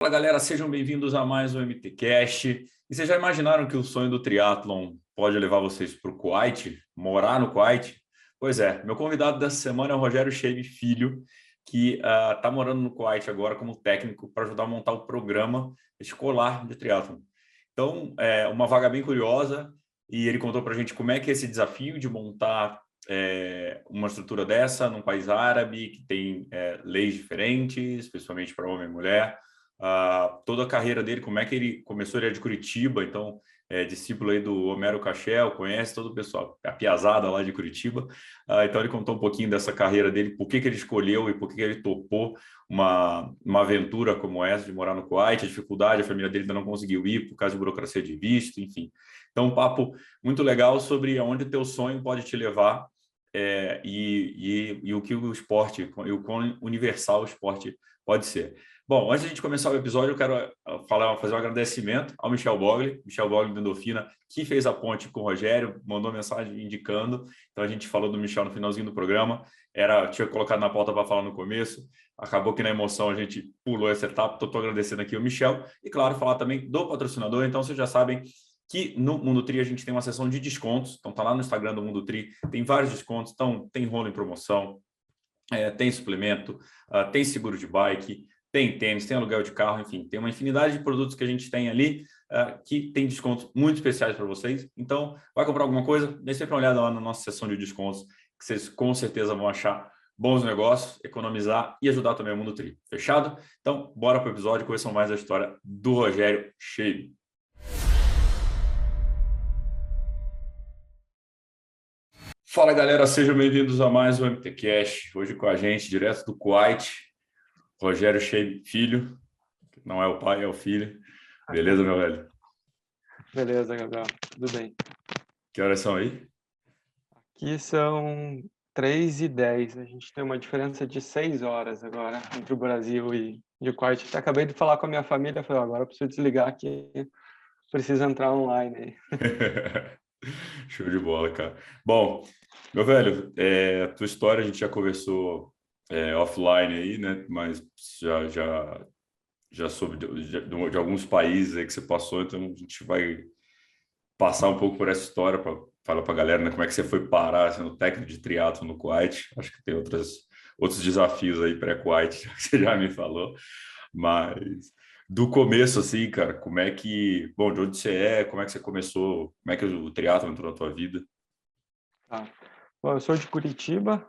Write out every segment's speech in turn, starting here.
Fala galera, sejam bem-vindos a mais um MTCast. E vocês já imaginaram que o sonho do triatlon pode levar vocês para o Kuwait, morar no Kuwait? Pois é, meu convidado dessa semana é o Rogério Sheib Filho, que está morando no Kuwait agora como técnico para ajudar a montar o programa escolar de triatlon. Então, é uma vaga bem curiosa e ele contou para a gente como é que é esse desafio de montar uma estrutura dessa num país árabe que tem leis diferentes, principalmente para homem e mulher. Toda a carreira dele, como é que ele começou, ele é de Curitiba, então é discípulo aí do Homero Cachel, conhece todo o pessoal, a piazada lá de Curitiba. Então ele contou um pouquinho dessa carreira dele, por que ele escolheu e por que ele topou uma aventura como essa de morar no Kuwait, a dificuldade, a família dele ainda não conseguiu ir por causa de burocracia de visto, enfim. Então um papo muito legal sobre aonde o teu sonho pode te levar e o que o esporte, e o quão universal o esporte pode ser. Bom, antes de a gente começar o episódio, eu quero fazer um agradecimento ao Michel Bogli do Endorfina, que fez a ponte com o Rogério, mandou mensagem indicando. Então a gente falou do Michel no finalzinho do programa, tinha colocado na pauta para falar no começo, acabou que na emoção a gente pulou essa etapa. Estou agradecendo aqui ao Michel e, claro, falar também do patrocinador. Então vocês já sabem que no Mundo Tri a gente tem uma seção de descontos, então tá lá no Instagram do Mundo Tri, tem vários descontos, então tem rolo em promoção, tem suplemento, tem seguro de bike, tem tênis, tem aluguel de carro, enfim, tem uma infinidade de produtos que a gente tem ali que tem descontos muito especiais para vocês. Então, vai comprar alguma coisa? Dê sempre uma olhada lá na nossa seção de descontos, que vocês com certeza vão achar bons negócios, economizar e ajudar também o Mundo Tri. Fechado? Então, bora para o episódio, conheçam mais a história do Rogério Sheib. Fala galera, sejam bem-vindos a mais um MTCast. Hoje com a gente, direto do Kuwait, Rogério Sheib Filho, que não é o pai, é o filho. Beleza, meu velho? Beleza, Gabriel. Tudo bem. Que horas são aí? Aqui são 3h10. A gente tem uma diferença de 6 horas agora entre o Brasil e o Kuwait. Até acabei de falar com a minha família, falei, agora eu preciso desligar que preciso entrar online aí. Show de bola, cara. Bom, meu velho, a tua história a gente já conversou offline aí, né? Mas já soube de alguns países aí que você passou, então a gente vai passar um pouco por essa história para falar para a galera, né, como é que você foi parar sendo técnico de triatlo no Kuwait. Acho que tem outros desafios aí pré-Kuwait, que você já me falou, mas do começo, assim, cara, como é que, bom, de onde você como é que você começou, como é que o triatlo entrou na tua vida? Tá. Bom, eu sou de Curitiba,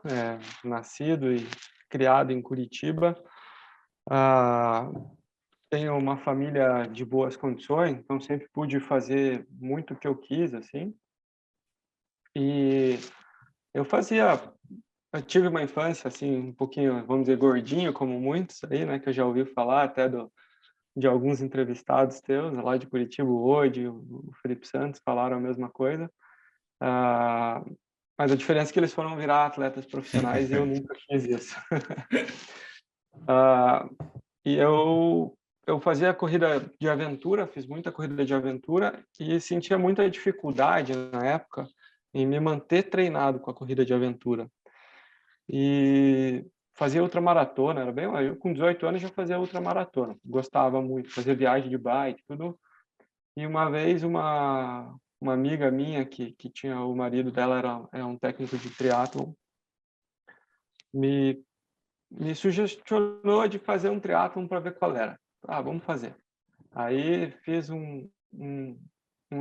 nascido e criado em Curitiba. Ah, tenho uma família de boas condições, então sempre pude fazer muito o que eu quis, assim. E eu tive uma infância, assim, um pouquinho, vamos dizer, gordinho, como muitos aí, né, que eu já ouvi falar até de alguns entrevistados teus, lá de Curitiba, hoje, o Felipe Santos, falaram a mesma coisa. Ah, mas a diferença é que eles foram virar atletas profissionais e eu nunca fiz isso. Ah, e eu fazia corrida de aventura, fiz muita corrida de aventura e sentia muita dificuldade na época em me manter treinado com a corrida de aventura. E fazia ultramaratona, era bem, eu com 18 anos já fazia ultramaratona, gostava muito, fazia viagem de bike, tudo. E uma vez uma amiga minha que tinha o marido dela era um técnico de triatlon, me me sugestionou de fazer um triatlon para ver qual era. Ah, vamos fazer. Aí fiz um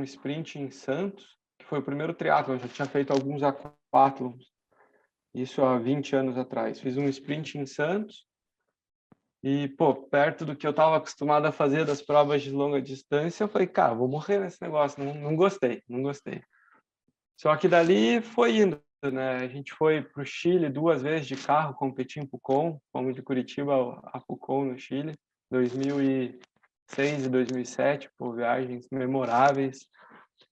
sprint em Santos, que foi o primeiro triatlon, eu já tinha feito alguns aquatlons, isso há 20 anos atrás. Fiz um sprint em Santos e, pô, perto do que eu estava acostumado a fazer das provas de longa distância, eu falei, cara, vou morrer nesse negócio, não gostei, não gostei. Só que dali foi indo, né? A gente foi para o Chile 2 vezes de carro, competir em Pucón, fomos de Curitiba a Pucón, no Chile, 2006 e 2007, por viagens memoráveis.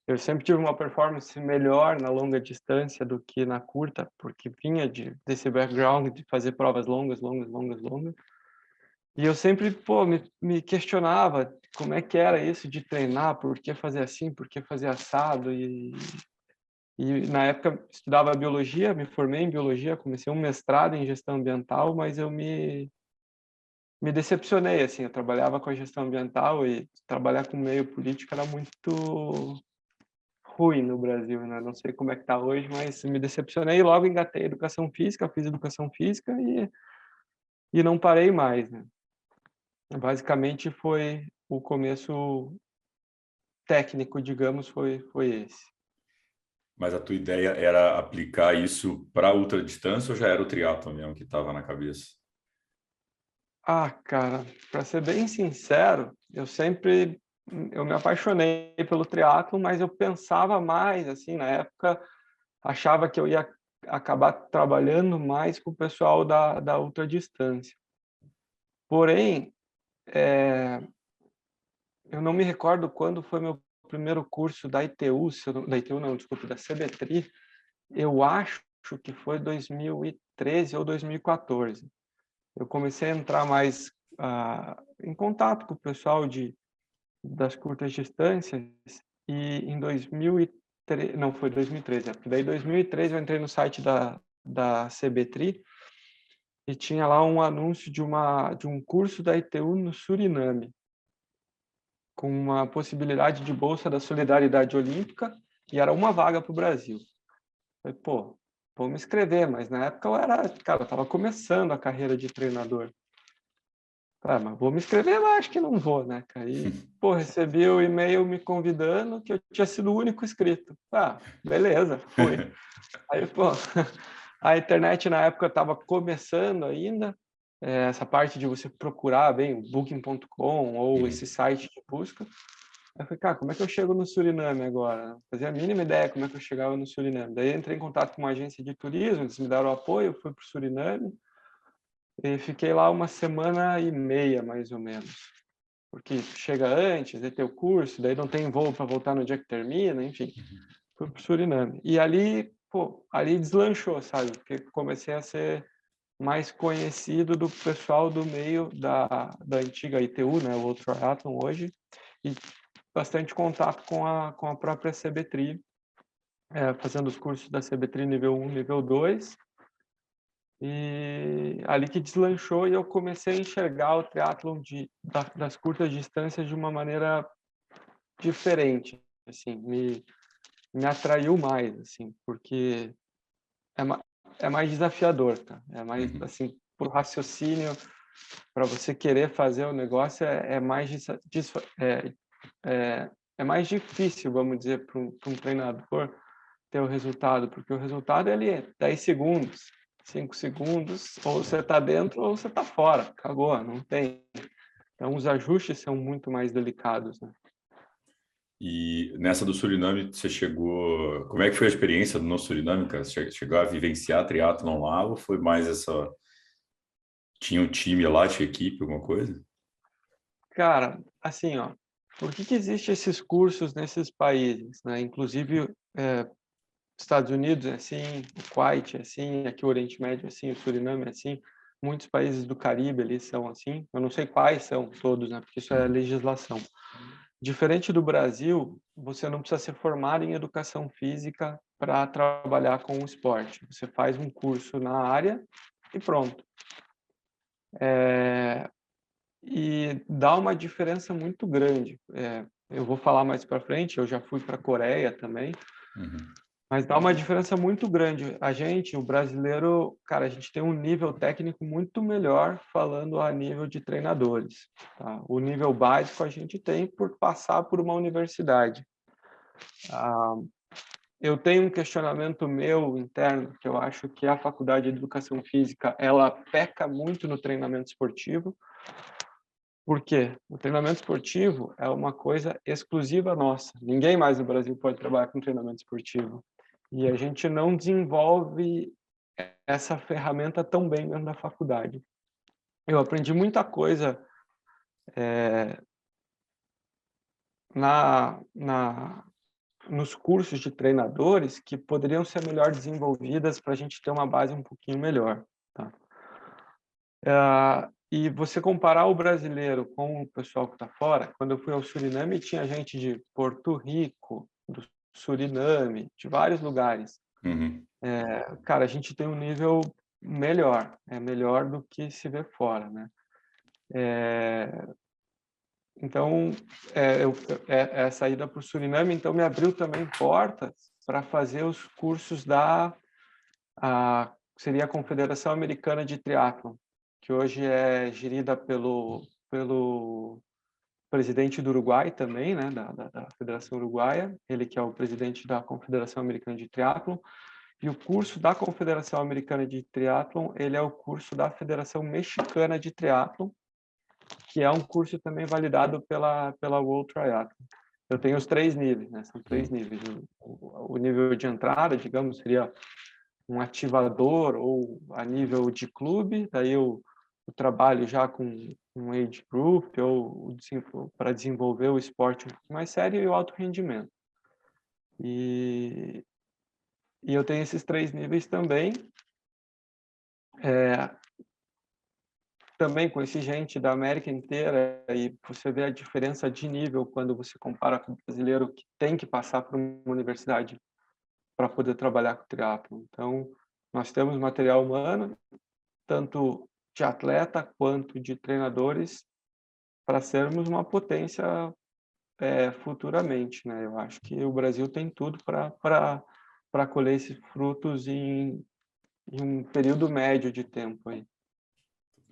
Eu sempre tive uma performance melhor na longa distância do que na curta, porque vinha desse background de fazer provas longas, longas, longas, longas. E eu sempre, pô, me questionava como é que era isso de treinar, por que fazer assim, por que fazer assado. E na época estudava biologia, me formei em biologia, comecei um mestrado em gestão ambiental, mas me decepcionei, assim, eu trabalhava com a gestão ambiental e trabalhar com o meio político era muito ruim no Brasil, né? Não sei como é que tá hoje, mas me decepcionei e logo engatei educação física, fiz educação física e não parei mais, né? Basicamente foi o começo técnico, digamos, foi esse. Mas a tua ideia era aplicar isso para ultradistância ou já era o triatlon mesmo que estava na cabeça? Ah, cara, para ser bem sincero, eu me apaixonei pelo triatlo, mas eu pensava mais, assim, na época, achava que eu ia acabar trabalhando mais com o pessoal da ultradistância. Porém, eu não me recordo quando foi meu primeiro curso da ITU, da ITU não, desculpa, da CBTRI, eu acho que foi 2013 ou 2014. Eu comecei a entrar mais em contato com o pessoal das curtas distâncias e em 2013, não, foi 2013, porque daí em 2013 eu entrei no site da CBTRI e tinha lá um anúncio de um curso da ITU no Suriname, com uma possibilidade de bolsa da Solidariedade Olímpica e era uma vaga para o Brasil. Falei, pô, vou me inscrever, mas na época eu estava começando a carreira de treinador. Mas vou me inscrever, mas acho que não vou, né, cara? E, pô, recebi o e-mail me convidando que eu tinha sido o único inscrito. Beleza, fui. Aí, pô, a internet na época estava começando ainda, essa parte de você procurar bem o Booking.com ou esse Uhum. site de busca. Aí eu falei, cara, como é que eu chego no Suriname agora? Não fazia a mínima ideia como é que eu chegava no Suriname. Daí entrei em contato com uma agência de turismo, eles me deram apoio, fui para o Suriname e fiquei lá uma semana e meia, mais ou menos. Porque chega antes, aí tem o curso, daí não tem voo para voltar no dia que termina, enfim. Fui para o Suriname. E ali, pô, ali deslanchou, sabe? Porque comecei a ser mais conhecido do pessoal do meio da antiga ITU, né, o World Triathlon hoje, e bastante contato com a própria CBTRI, fazendo os cursos da CBTRI nível 1, nível 2, e ali que deslanchou e eu comecei a enxergar o triatlon das curtas distâncias de uma maneira diferente, assim, me atraiu mais, assim, porque é, ma, é mais desafiador, tá? É mais, Uhum. assim, por raciocínio, para você querer fazer o negócio é mais é mais difícil, vamos dizer, para um treinador ter o resultado, porque o resultado ele é 10 segundos, 5 segundos, ou você está dentro ou você está fora, acabou, não tem. Então os ajustes são muito mais delicados, né? E nessa do Suriname, você chegou. Como é que foi a experiência no Suriname, cara? Você chegou a vivenciar triatlon lá ou foi mais essa. Tinha um time lá, tinha equipe, alguma coisa? Cara, assim, ó, por que existem esses cursos nesses países, né? Inclusive, Estados Unidos é assim, o Kuwait é assim, aqui o Oriente Médio é assim, o Suriname é assim, muitos países do Caribe ali são assim. Eu não sei quais são todos, né? Porque isso é Uhum. legislação. Diferente do Brasil, você não precisa ser formado em educação física para trabalhar com o esporte. Você faz um curso na área e pronto. E dá uma diferença muito grande. Eu vou falar mais para frente, eu já fui para a Coreia também, Uhum. mas dá uma diferença muito grande. A gente, o brasileiro, cara, a gente tem um nível técnico muito melhor falando a nível de treinadores. Tá? O nível básico a gente tem por passar por uma universidade. Ah, eu tenho um questionamento meu interno, que eu acho que a faculdade de educação física, ela peca muito no treinamento esportivo. Por quê? O treinamento esportivo é uma coisa exclusiva nossa. Ninguém mais no Brasil pode trabalhar com treinamento esportivo. E a gente não desenvolve essa ferramenta tão bem dentro da faculdade. Eu aprendi muita coisa na, na, nos cursos de treinadores que poderiam ser melhor desenvolvidas para a gente ter uma base um pouquinho melhor. Tá? E você comparar o brasileiro com o pessoal que está fora, quando eu fui ao Suriname, tinha gente de Porto Rico, do Suriname, de vários lugares. Uhum. Cara, a gente tem um nível melhor, é melhor do que se vê fora, né? Então, essa ida para o Suriname, então, me abriu também portas para fazer os cursos seria a Confederação Americana de Triatlon, que hoje é gerida pelo presidente do Uruguai também, né, da Federação Uruguaia, ele que é o presidente da Confederação Americana de Triatlon, e o curso da Confederação Americana de Triatlon, ele é o curso da Federação Mexicana de Triatlon, que é um curso também validado pela World Triathlon. Eu tenho os 3 níveis, né? São 3 níveis. O nível de entrada, digamos, seria um ativador ou a nível de clube, daí eu trabalho já com um age group ou para desenvolver o esporte mais sério e o alto rendimento. E eu tenho esses 3 níveis também. Também conheci gente da América inteira e você vê a diferença de nível quando você compara com o brasileiro que tem que passar por uma universidade para poder trabalhar com triatlo. Então, nós temos material humano, tanto de atleta quanto de treinadores, para sermos uma potência futuramente, né? Eu acho que o Brasil tem tudo para colher esses frutos em um período médio de tempo aí.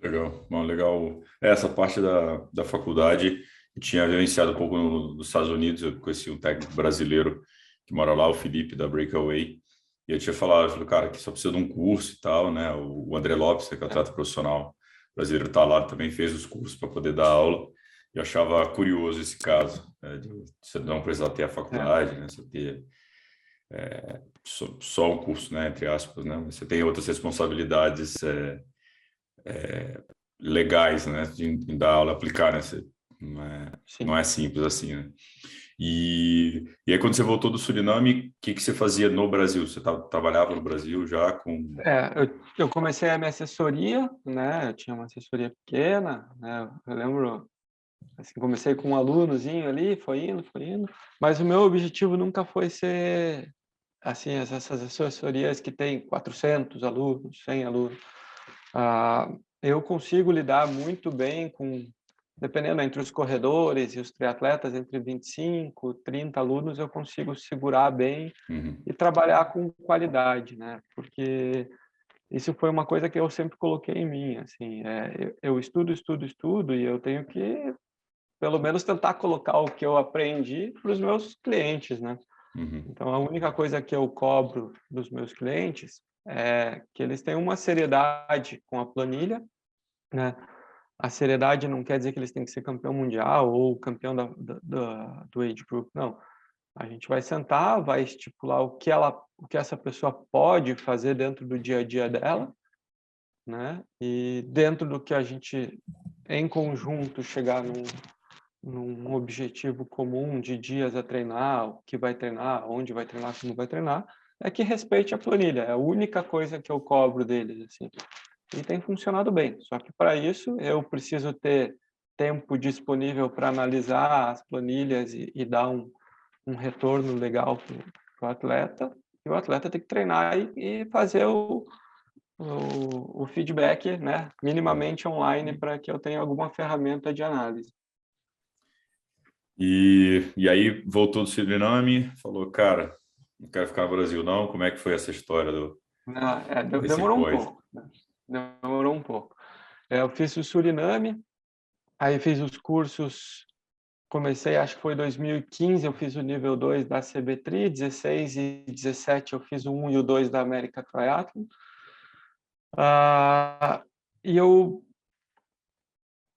Legal, bom, legal. Essa parte da faculdade eu tinha vivenciado um pouco nos Estados Unidos. Eu conheci um técnico brasileiro que mora lá, o Felipe, da Breakaway, e eu tinha falado, eu falei, cara, que só precisa de um curso e tal, né? O André Lopes, que é atleta profissional brasileiro, tá lá, também fez os cursos para poder dar aula. Eu achava curioso esse caso, né, de você não precisar ter a faculdade, né? Você ter só um curso, né? Entre aspas, né? Você tem outras responsabilidades legais, né, de dar aula, aplicar, né? Não é simples assim, né? E aí, quando você voltou do Suriname, o que você fazia no Brasil? Você trabalhava no Brasil já com... Eu comecei a minha assessoria, né? Eu tinha uma assessoria pequena, né? Eu lembro, assim, comecei com um alunozinho ali, foi indo, mas o meu objetivo nunca foi ser, assim, essas assessorias que tem 400 alunos, 100 alunos. Eu consigo lidar muito bem com, dependendo entre os corredores e os triatletas, entre 25, 30 alunos, eu consigo segurar bem e trabalhar com qualidade, né? Porque isso foi uma coisa que eu sempre coloquei em mim, assim, eu estudo e eu tenho que, pelo menos, tentar colocar o que eu aprendi para os meus clientes, né? Então, a única coisa que eu cobro dos meus clientes é que eles tenham uma seriedade com a planilha, né? A seriedade não quer dizer que eles têm que ser campeão mundial ou campeão do age group, não. A gente vai sentar, vai estipular o que essa pessoa pode fazer dentro do dia a dia dela, né? E dentro do que a gente, em conjunto, chegar num objetivo comum de dias a treinar, o que vai treinar, onde vai treinar, como vai treinar, é que respeite a planilha. É a única coisa que eu cobro deles, assim. E tem funcionado bem. Só que para isso eu preciso ter tempo disponível para analisar as planilhas e dar um retorno legal para o atleta. E o atleta tem que treinar e fazer o feedback, né, minimamente online para que eu tenha alguma ferramenta de análise. E aí voltou do Suriname, falou, cara, não quero ficar no Brasil não. Como é que foi essa história desse Demorou um pós? pouco. Né? Demorou um pouco. Eu fiz o Suriname, aí fiz os cursos. Comecei, acho que foi 2015, eu fiz o nível 2 da CBTRI, 16 e 17 eu fiz o 1 e o 2 da América Triathlon. E eu,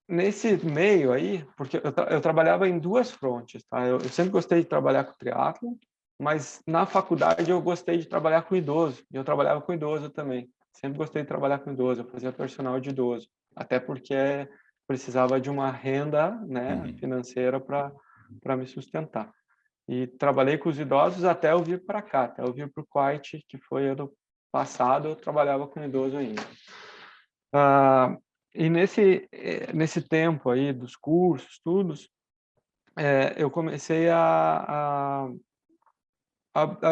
nesse meio aí, porque eu trabalhava em 2 frontes, tá? Eu sempre gostei de trabalhar com triatlon, mas na faculdade eu gostei de trabalhar com idoso, e eu trabalhava com idoso também. Sempre gostei de trabalhar com idoso, eu fazia personal de idoso, até porque precisava de uma renda, né, financeira para me sustentar. E trabalhei com os idosos até eu vir para cá, até eu vir para o Kuwait, que foi ano passado, eu trabalhava com idoso ainda. E nesse tempo aí dos cursos, eu comecei a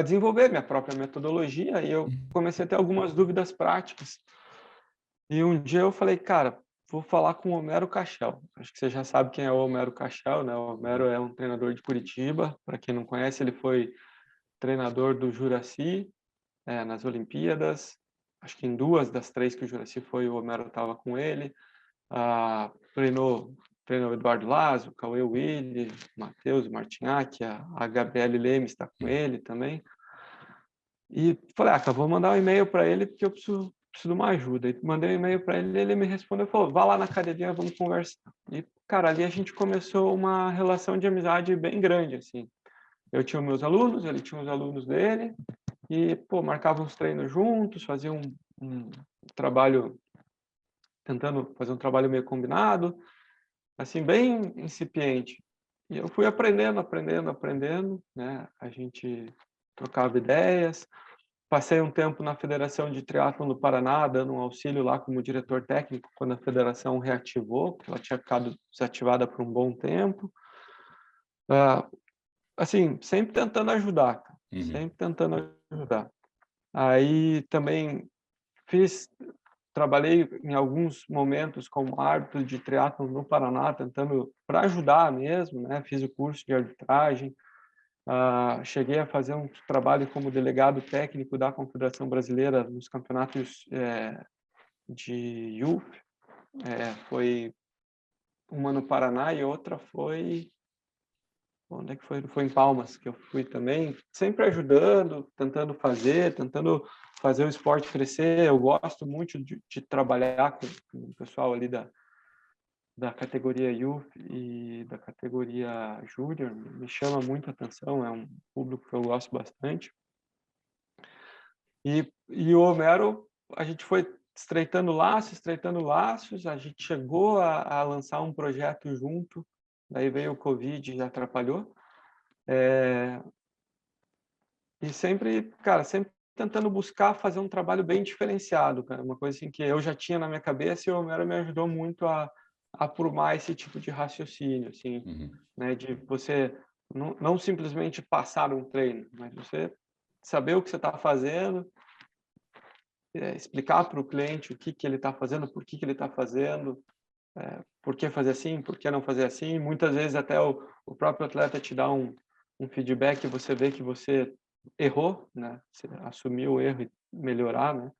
desenvolver minha própria metodologia e eu comecei a ter algumas dúvidas práticas. E um dia eu falei, cara, vou falar com o Homero Cachel. Acho que você já sabe quem é o Homero Cachel, né? O Homero é um treinador de Curitiba. Para quem não conhece, ele foi treinador do Juracy nas Olimpíadas. Acho que em 2 das 3 que o Juracy foi, o Homero estava com ele. Treinou o Eduardo Lazo, o Cauê Willi, o Matheus Martinhac, a Gabriele Lemes está com ele também. E falei, cara, vou mandar um e-mail para ele porque eu preciso de uma ajuda. E mandei um e-mail para ele, ele me respondeu, falou, vá lá na academia, vamos conversar. E, cara, ali a gente começou uma relação de amizade bem grande, assim. Eu tinha meus alunos, ele tinha os alunos dele, e, pô, marcavam uns treinos juntos, faziam um trabalho, tentando fazer um trabalho meio combinado, assim, bem incipiente. E eu fui aprendendo, né? A gente trocava ideias. Passei um tempo na Federação de Triatlon do Paraná, dando um auxílio lá como diretor técnico, quando a federação reativou, porque ela tinha ficado desativada por um bom tempo. Assim, sempre tentando ajudar, cara. Sempre tentando ajudar. Aí também trabalhei em alguns momentos como árbitro de triatlon no Paraná, tentando para ajudar mesmo, né? Fiz o curso de arbitragem, cheguei a fazer um trabalho como delegado técnico da Confederação Brasileira nos campeonatos de youth. Foi uma no Paraná e outra foi... Onde é que foi? Foi em Palmas que eu fui também, sempre ajudando, tentando fazer o esporte crescer. Eu gosto muito de trabalhar com o pessoal ali da categoria Youth e da categoria Júnior. Me chama muito a atenção, é um público que eu gosto bastante. E o Homero, a gente foi estreitando laços, a gente chegou a lançar um projeto junto, daí veio o Covid e atrapalhou. E sempre, cara, sempre tentando buscar fazer um trabalho bem diferenciado, cara. Uma coisa assim que eu já tinha na minha cabeça e o Homero me ajudou muito a aprumar esse tipo de raciocínio, assim, né? De você não simplesmente passar um treino, mas você saber o que você está fazendo, explicar para o cliente o que ele está fazendo, por que ele está fazendo, por que fazer assim, por que não fazer assim. Muitas vezes até o próprio atleta te dá um feedback e você vê que você errou, né? Você assumiu o erro e melhorar, né?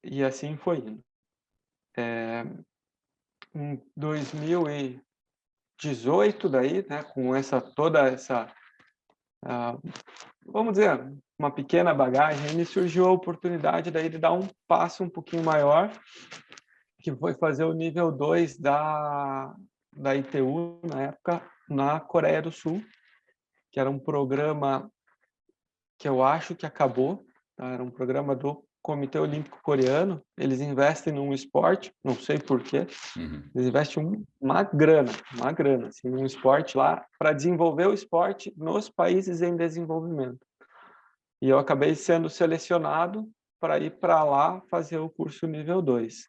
E assim foi indo. Em 2018 daí, né? Com toda essa, vamos dizer, uma pequena bagagem, me surgiu a oportunidade daí de dar um passo um pouquinho maior, que foi fazer o nível 2 da ITU, na época, na Coreia do Sul, que era um programa que eu acho que acabou, tá? Era um programa do Comitê Olímpico Coreano. Eles investem num esporte, não sei porquê, eles investem uma grana, assim, num esporte lá, para desenvolver o esporte nos países em desenvolvimento. E eu acabei sendo selecionado para ir para lá fazer o curso nível 2.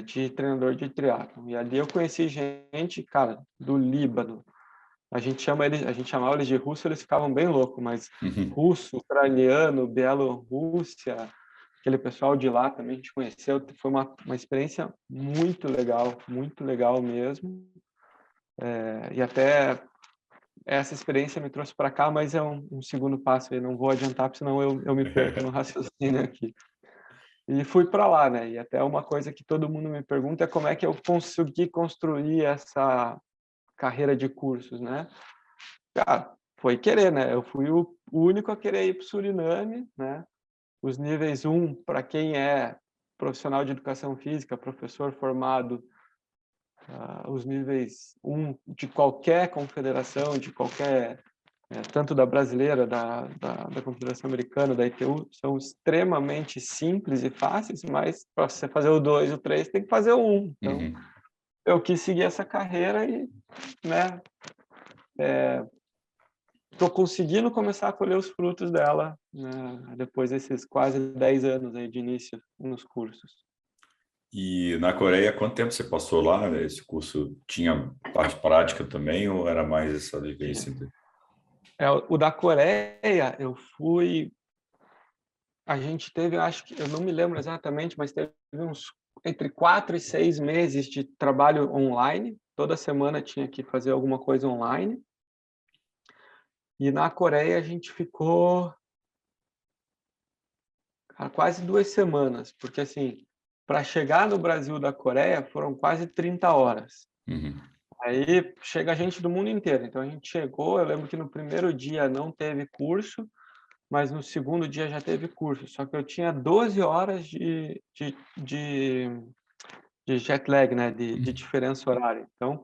De treinador de triatlon. E ali eu conheci gente, cara, do Líbano. A gente chamava eles de russo, eles ficavam bem loucos, mas russo, ucraniano, Bielorrússia, aquele pessoal de lá também a gente conheceu. Foi uma experiência muito legal mesmo. E até essa experiência me trouxe para cá, mas é um segundo passo aí, não vou adiantar, porque senão eu me perco no raciocínio aqui. E fui para lá, né? E até uma coisa que todo mundo me pergunta é como é que eu consegui construir essa carreira de cursos, né? Cara, foi querer, né? Eu fui o único a querer ir para o Suriname, né? Os níveis 1, para quem é profissional de educação física, professor formado, os níveis 1 de qualquer confederação, de qualquer tanto da brasileira, da Confederação Americana, da ITU, são extremamente simples e fáceis, mas para você fazer o 2, o 3, tem que fazer o 1. Então, eu quis seguir essa carreira e, né, estou conseguindo começar a colher os frutos dela, né, depois desses quase 10 anos aí de início nos cursos. E na Coreia, quanto tempo você passou lá? Esse curso tinha parte prática também ou era mais essa vivência? O da Coreia, eu fui a gente teve, acho que, eu não me lembro exatamente, mas teve uns entre 4 e 6 meses de trabalho online. Toda semana tinha que fazer alguma coisa online. E na Coreia a gente ficou, cara, quase 2 semanas, porque assim, para chegar no Brasil da Coreia foram quase 30 horas. Uhum. Aí chega gente do mundo inteiro. Então a gente chegou, eu lembro que no primeiro dia não teve curso, mas no segundo dia já teve curso. Só que eu tinha 12 horas de jet lag, né? De Uhum. diferença horária. Então,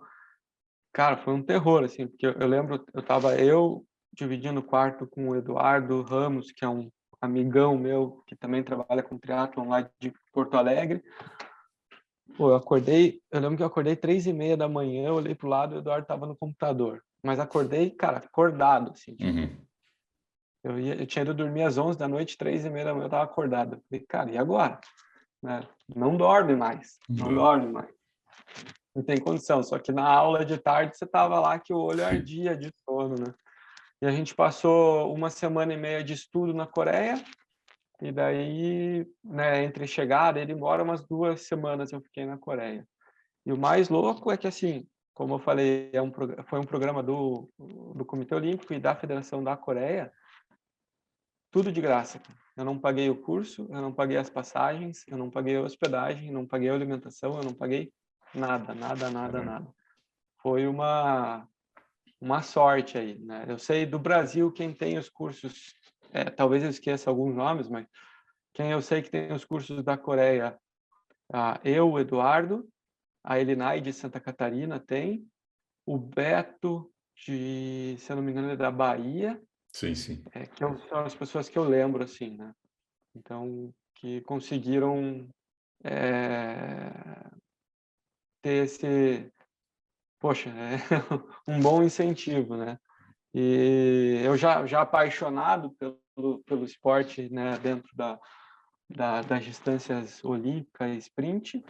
cara, foi um terror, assim, porque eu lembro, eu dividindo o quarto com o Eduardo Ramos, que é um amigão meu que também trabalha com triatlon lá de Porto Alegre. Pô, eu lembro que eu acordei 3:30 da manhã, eu olhei pro lado e o Eduardo tava no computador. Mas acordei, cara, acordado, assim, tipo, Uhum. eu tinha ido dormir às 11 da noite, 3:30 da manhã eu tava acordado. Eu falei, cara, e agora? Né? Não dorme mais, não Uhum. dorme mais. Não tem condição. Só que na aula de tarde você tava lá que o olho ardia de sono, né? E a gente passou 1 semana e meia de estudo na Coreia, e daí, né, entre chegada e ir embora, umas 2 semanas eu fiquei na Coreia. E o mais louco é que, assim, como eu falei, foi um programa do Comitê Olímpico e da Federação da Coreia, tudo de graça. Eu não paguei o curso, eu não paguei as passagens, eu não paguei a hospedagem, não paguei a alimentação, eu não paguei nada, nada, nada, Caramba. nada. Foi uma sorte aí, né? Eu sei do Brasil quem tem os cursos, talvez eu esqueça alguns nomes, mas quem eu sei que tem os cursos da Coreia, eu, o Eduardo, a Elinai de Santa Catarina tem, o Beto se eu não me engano, é da Bahia, Sim, sim. são as pessoas que eu lembro, assim, né? Então, que conseguiram é, ter poxa, um bom incentivo, né? E eu já apaixonado pelo esporte, né, dentro das distâncias olímpica e sprint,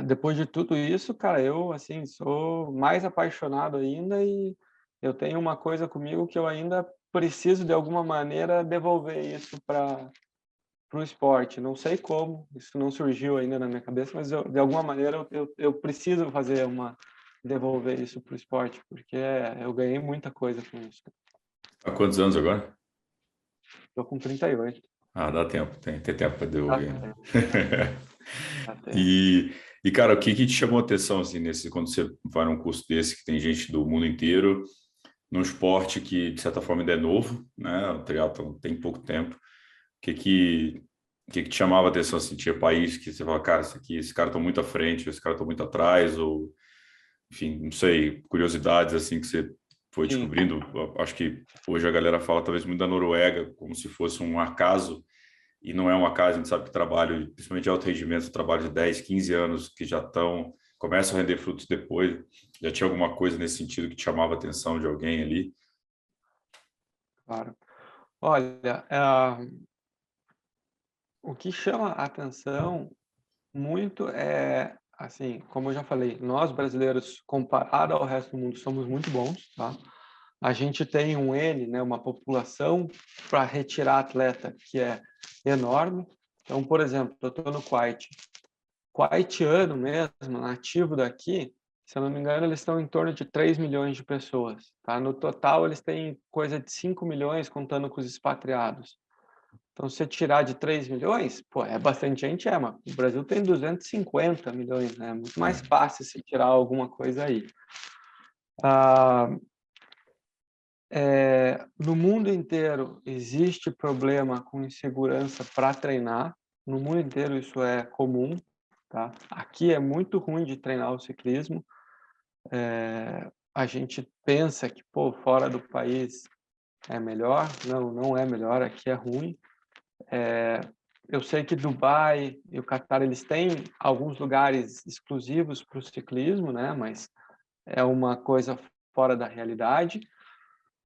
depois de tudo isso, cara, eu, assim, sou mais apaixonado ainda e eu tenho uma coisa comigo que eu ainda preciso, de alguma maneira, devolver isso para o esporte. Não sei como, isso não surgiu ainda na minha cabeça, mas de alguma maneira eu preciso devolver isso para o esporte, porque eu ganhei muita coisa com isso. Há quantos anos agora? Estou com 38. Ah, dá tempo, tem tempo para Dá devolver, né? tempo, dá tempo. E, e, cara, o que que te chamou a atenção, assim, quando você vai num curso desse, que tem gente do mundo inteiro, num esporte que, de certa forma, ainda é novo, né? O triatlon tem pouco tempo. O que que te chamava a atenção, assim? Tinha país que você fala, cara, esse cara tá muito à frente, esse cara tá muito atrás, ou, enfim, não sei, curiosidades, assim, que você foi Sim, descobrindo. Eu acho que hoje a galera fala, talvez, muito da Noruega, como se fosse um acaso, e não é um acaso, a gente sabe que trabalho, principalmente de alto rendimento, trabalho de 10, 15 anos, que já começam a render frutos depois. Já tinha alguma coisa nesse sentido que te chamava a atenção de alguém ali? claro. Olha, o que chama a atenção muito assim, como eu já falei, nós brasileiros, comparado ao resto do mundo, somos muito bons, tá? A gente tem né, uma população para retirar atleta que é enorme. Então, por exemplo, eu estou no Kuwait. Kuwaitiano mesmo, nativo daqui, se eu não me engano, eles estão em torno de 3 milhões de pessoas, tá? No total, eles têm coisa de 5 milhões, contando com os expatriados. Então, se você tirar de 3 milhões, pô, é bastante gente, mas o Brasil tem 250 milhões, né? É muito mais É. fácil se tirar alguma coisa aí. Ah, no mundo inteiro existe problema com insegurança para treinar. No mundo inteiro isso é comum, tá? Aqui é muito ruim de treinar o ciclismo. A gente pensa que, pô, fora do país é melhor. Não, não é melhor. Aqui é ruim. Eu sei que Dubai e o Catar, eles têm alguns lugares exclusivos para o ciclismo, né? Mas é uma coisa fora da realidade.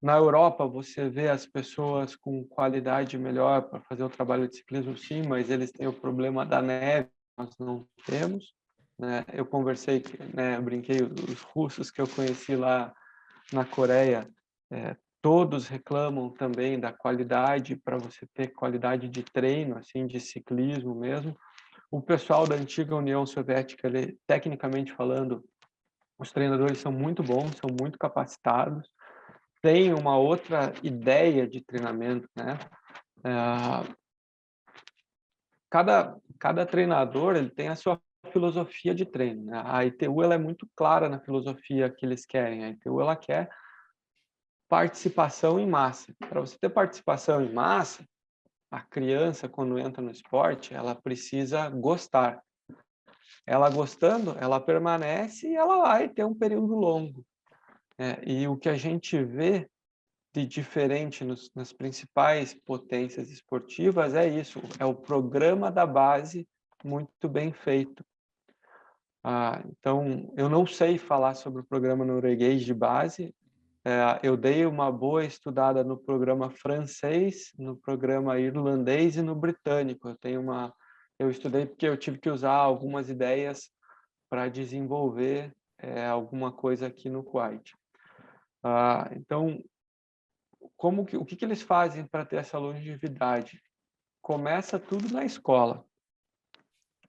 Na Europa, você vê as pessoas com qualidade melhor para fazer o trabalho de ciclismo, sim, mas eles têm o problema da neve, nós não temos, né? Eu conversei, né, eu brinquei, os russos que eu conheci lá na Coreia todos reclamam também da qualidade, para você ter qualidade de treino, assim, de ciclismo mesmo. O pessoal da antiga União Soviética, tecnicamente falando, os treinadores são muito bons, são muito capacitados, têm uma outra ideia de treinamento, né? Cada treinador ele tem a sua filosofia de treino, né? A ITU ela é muito clara na filosofia que eles querem. A ITU ela quer participação em massa. Para você ter participação em massa, a criança, quando entra no esporte, ela precisa gostar. Ela gostando, ela permanece e ela vai ter um período longo. E o que a gente vê de diferente nas principais potências esportivas é isso, é o programa da base muito bem feito. Então, eu não sei falar sobre o programa norueguês de base, eu dei uma boa estudada no programa francês, no programa irlandês e no britânico. Eu estudei porque eu tive que usar algumas ideias para desenvolver alguma coisa aqui no Kuwait. Então, o que eles fazem para ter essa longevidade? Começa tudo na escola.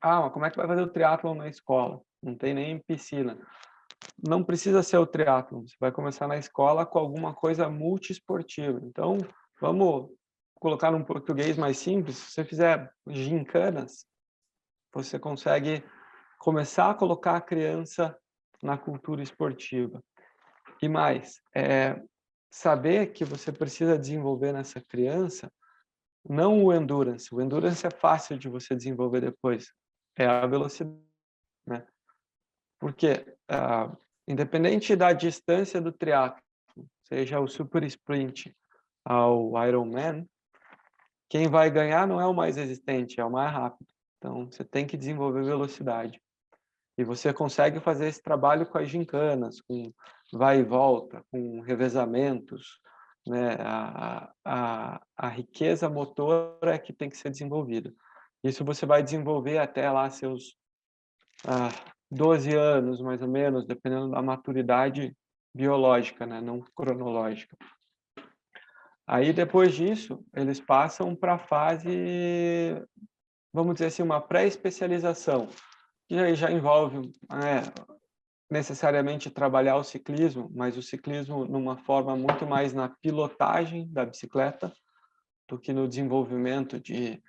Mas como é que vai fazer o triatlon na escola? Não tem nem piscina. Não precisa ser o triatlon. Você vai começar na escola com alguma coisa multiesportiva. Então, vamos colocar num português mais simples. Se você fizer gincanas, você consegue começar a colocar a criança na cultura esportiva. E mais, saber que você precisa desenvolver nessa criança não o endurance. O endurance é fácil de você desenvolver depois. É a velocidade, né? Porque, independente da distância do triatlo, seja o super sprint ao Ironman, quem vai ganhar não é o mais resistente, é o mais rápido. Então, você tem que desenvolver velocidade. E você consegue fazer esse trabalho com as gincanas, com vai e volta, com revezamentos, né? A riqueza motora é que tem que ser desenvolvida. Isso você vai desenvolver até lá seus 12 anos, mais ou menos, dependendo da maturidade biológica, né? Não cronológica. Aí, depois disso, eles passam para a fase, vamos dizer assim, uma pré-especialização, que aí já envolve necessariamente trabalhar o ciclismo, mas o ciclismo numa forma muito mais na pilotagem da bicicleta do que no desenvolvimento de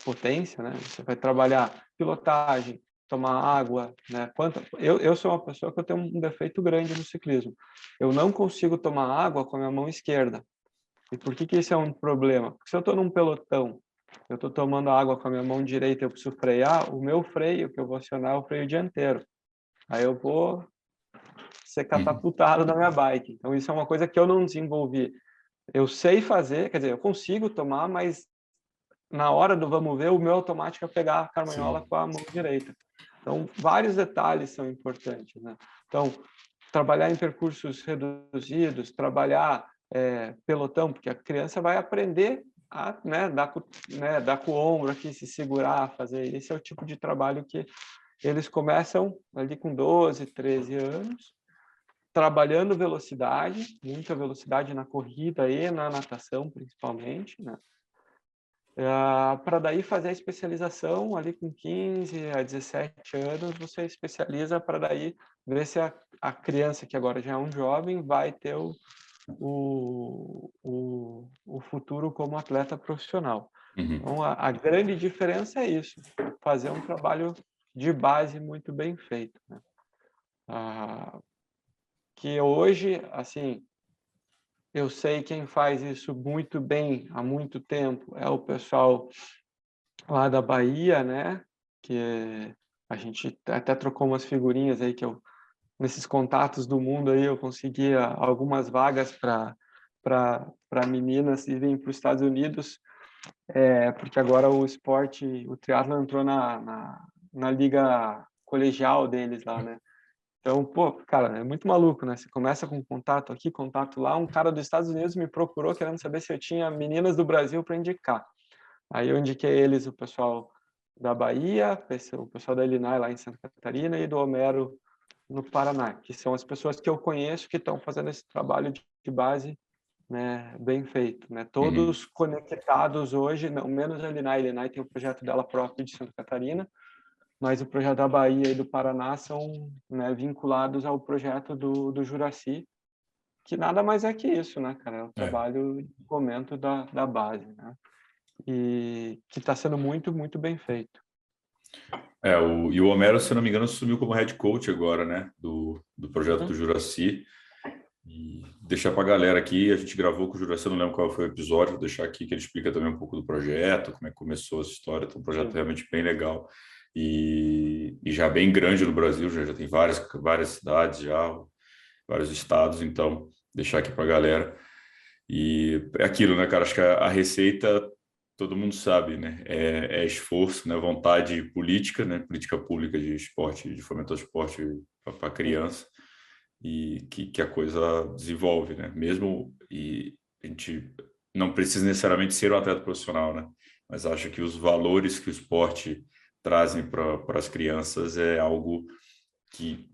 potência, né? Você vai trabalhar pilotagem, tomar água, né? Eu sou uma pessoa que eu tenho um defeito grande no ciclismo. Eu não consigo tomar água com a minha mão esquerda. E por que isso é um problema? Porque se eu estou num pelotão, eu estou tomando água com a minha mão direita, eu preciso frear, o meu freio que eu vou acionar é o freio dianteiro. Aí eu vou ser catapultado da minha bike. Então, isso é uma coisa que eu não desenvolvi. Eu sei fazer, quer dizer, eu consigo tomar, mas na hora do vamos ver, o meu automático é pegar a carmanhola com a mão direita. Então, vários detalhes são importantes, né? Então, trabalhar em percursos reduzidos, trabalhar pelotão, porque a criança vai aprender a dar com o ombro aqui, se segurar, fazer. Esse é o tipo de trabalho que eles começam ali com 12, 13 anos, trabalhando velocidade, muita velocidade na corrida e na natação, principalmente, né? Para daí fazer a especialização ali com 15 a 17 anos, você especializa para daí ver se a criança, que agora já é um jovem, vai ter o futuro como atleta profissional. Então, a grande diferença é isso, fazer um trabalho de base muito bem feito, né? Que hoje, assim, eu sei quem faz isso muito bem há muito tempo é o pessoal lá da Bahia, né? Que a gente até trocou umas figurinhas aí que nesses contatos do mundo aí eu conseguia algumas vagas para meninas irem para os Estados Unidos, porque agora o triatlo entrou na liga colegial deles lá, né? Então, pô, cara, é muito maluco, né? Você começa com contato aqui, contato lá. Um cara dos Estados Unidos me procurou querendo saber se eu tinha meninas do Brasil para indicar. Aí eu indiquei eles, o pessoal da Bahia, o pessoal da Elinai lá em Santa Catarina e do Homero no Paraná, que são as pessoas que eu conheço que estão fazendo esse trabalho de base né, bem feito, né? Uhum. Todos conectados hoje, não menos a Linai. A Linai tem o projeto dela próprio de Santa Catarina, mas o projeto da Bahia e do Paraná são, né, vinculados ao projeto do Juraci, que nada mais é que isso, né, cara? É o É. trabalho de fomento da base, né? E que está sendo muito, muito bem feito. E o Homero, se eu não me engano, assumiu como head coach agora, né? Do projeto do Uhum. Juraci. E deixar para a galera aqui, a gente gravou com o Juraci, eu não lembro qual foi o episódio, vou deixar aqui que ele explica também um pouco do projeto, como é que começou essa história. Então, um projeto Sim. realmente bem legal e já bem grande no Brasil, já tem várias cidades, já vários estados, então deixar aqui para a galera. E é aquilo, né, cara? Acho que a receita todo mundo sabe, né? É esforço, né? Vontade política, né? Política pública de esporte, de fomentar o esporte para Sim. criança e que a coisa desenvolve, né? Mesmo e a gente não precisa necessariamente ser um atleta profissional, né? Mas acho que os valores que o esporte trazem para as crianças é algo que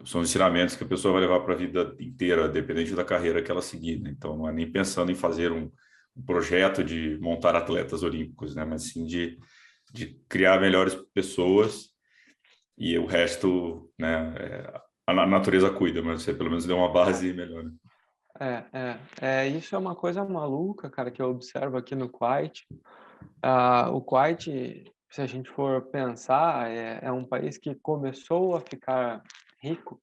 são ensinamentos que a pessoa vai levar para a vida inteira, dependente da carreira que ela seguir, né? Então, não é nem pensando em fazer um projeto de montar atletas olímpicos, né? Mas sim de criar melhores pessoas e o resto, né? A natureza cuida, mas você pelo menos deu uma base melhor. Né? Isso é uma coisa maluca, cara, que eu observo aqui no Kuwait. O Kuwait, se a gente for pensar, é um país que começou a ficar rico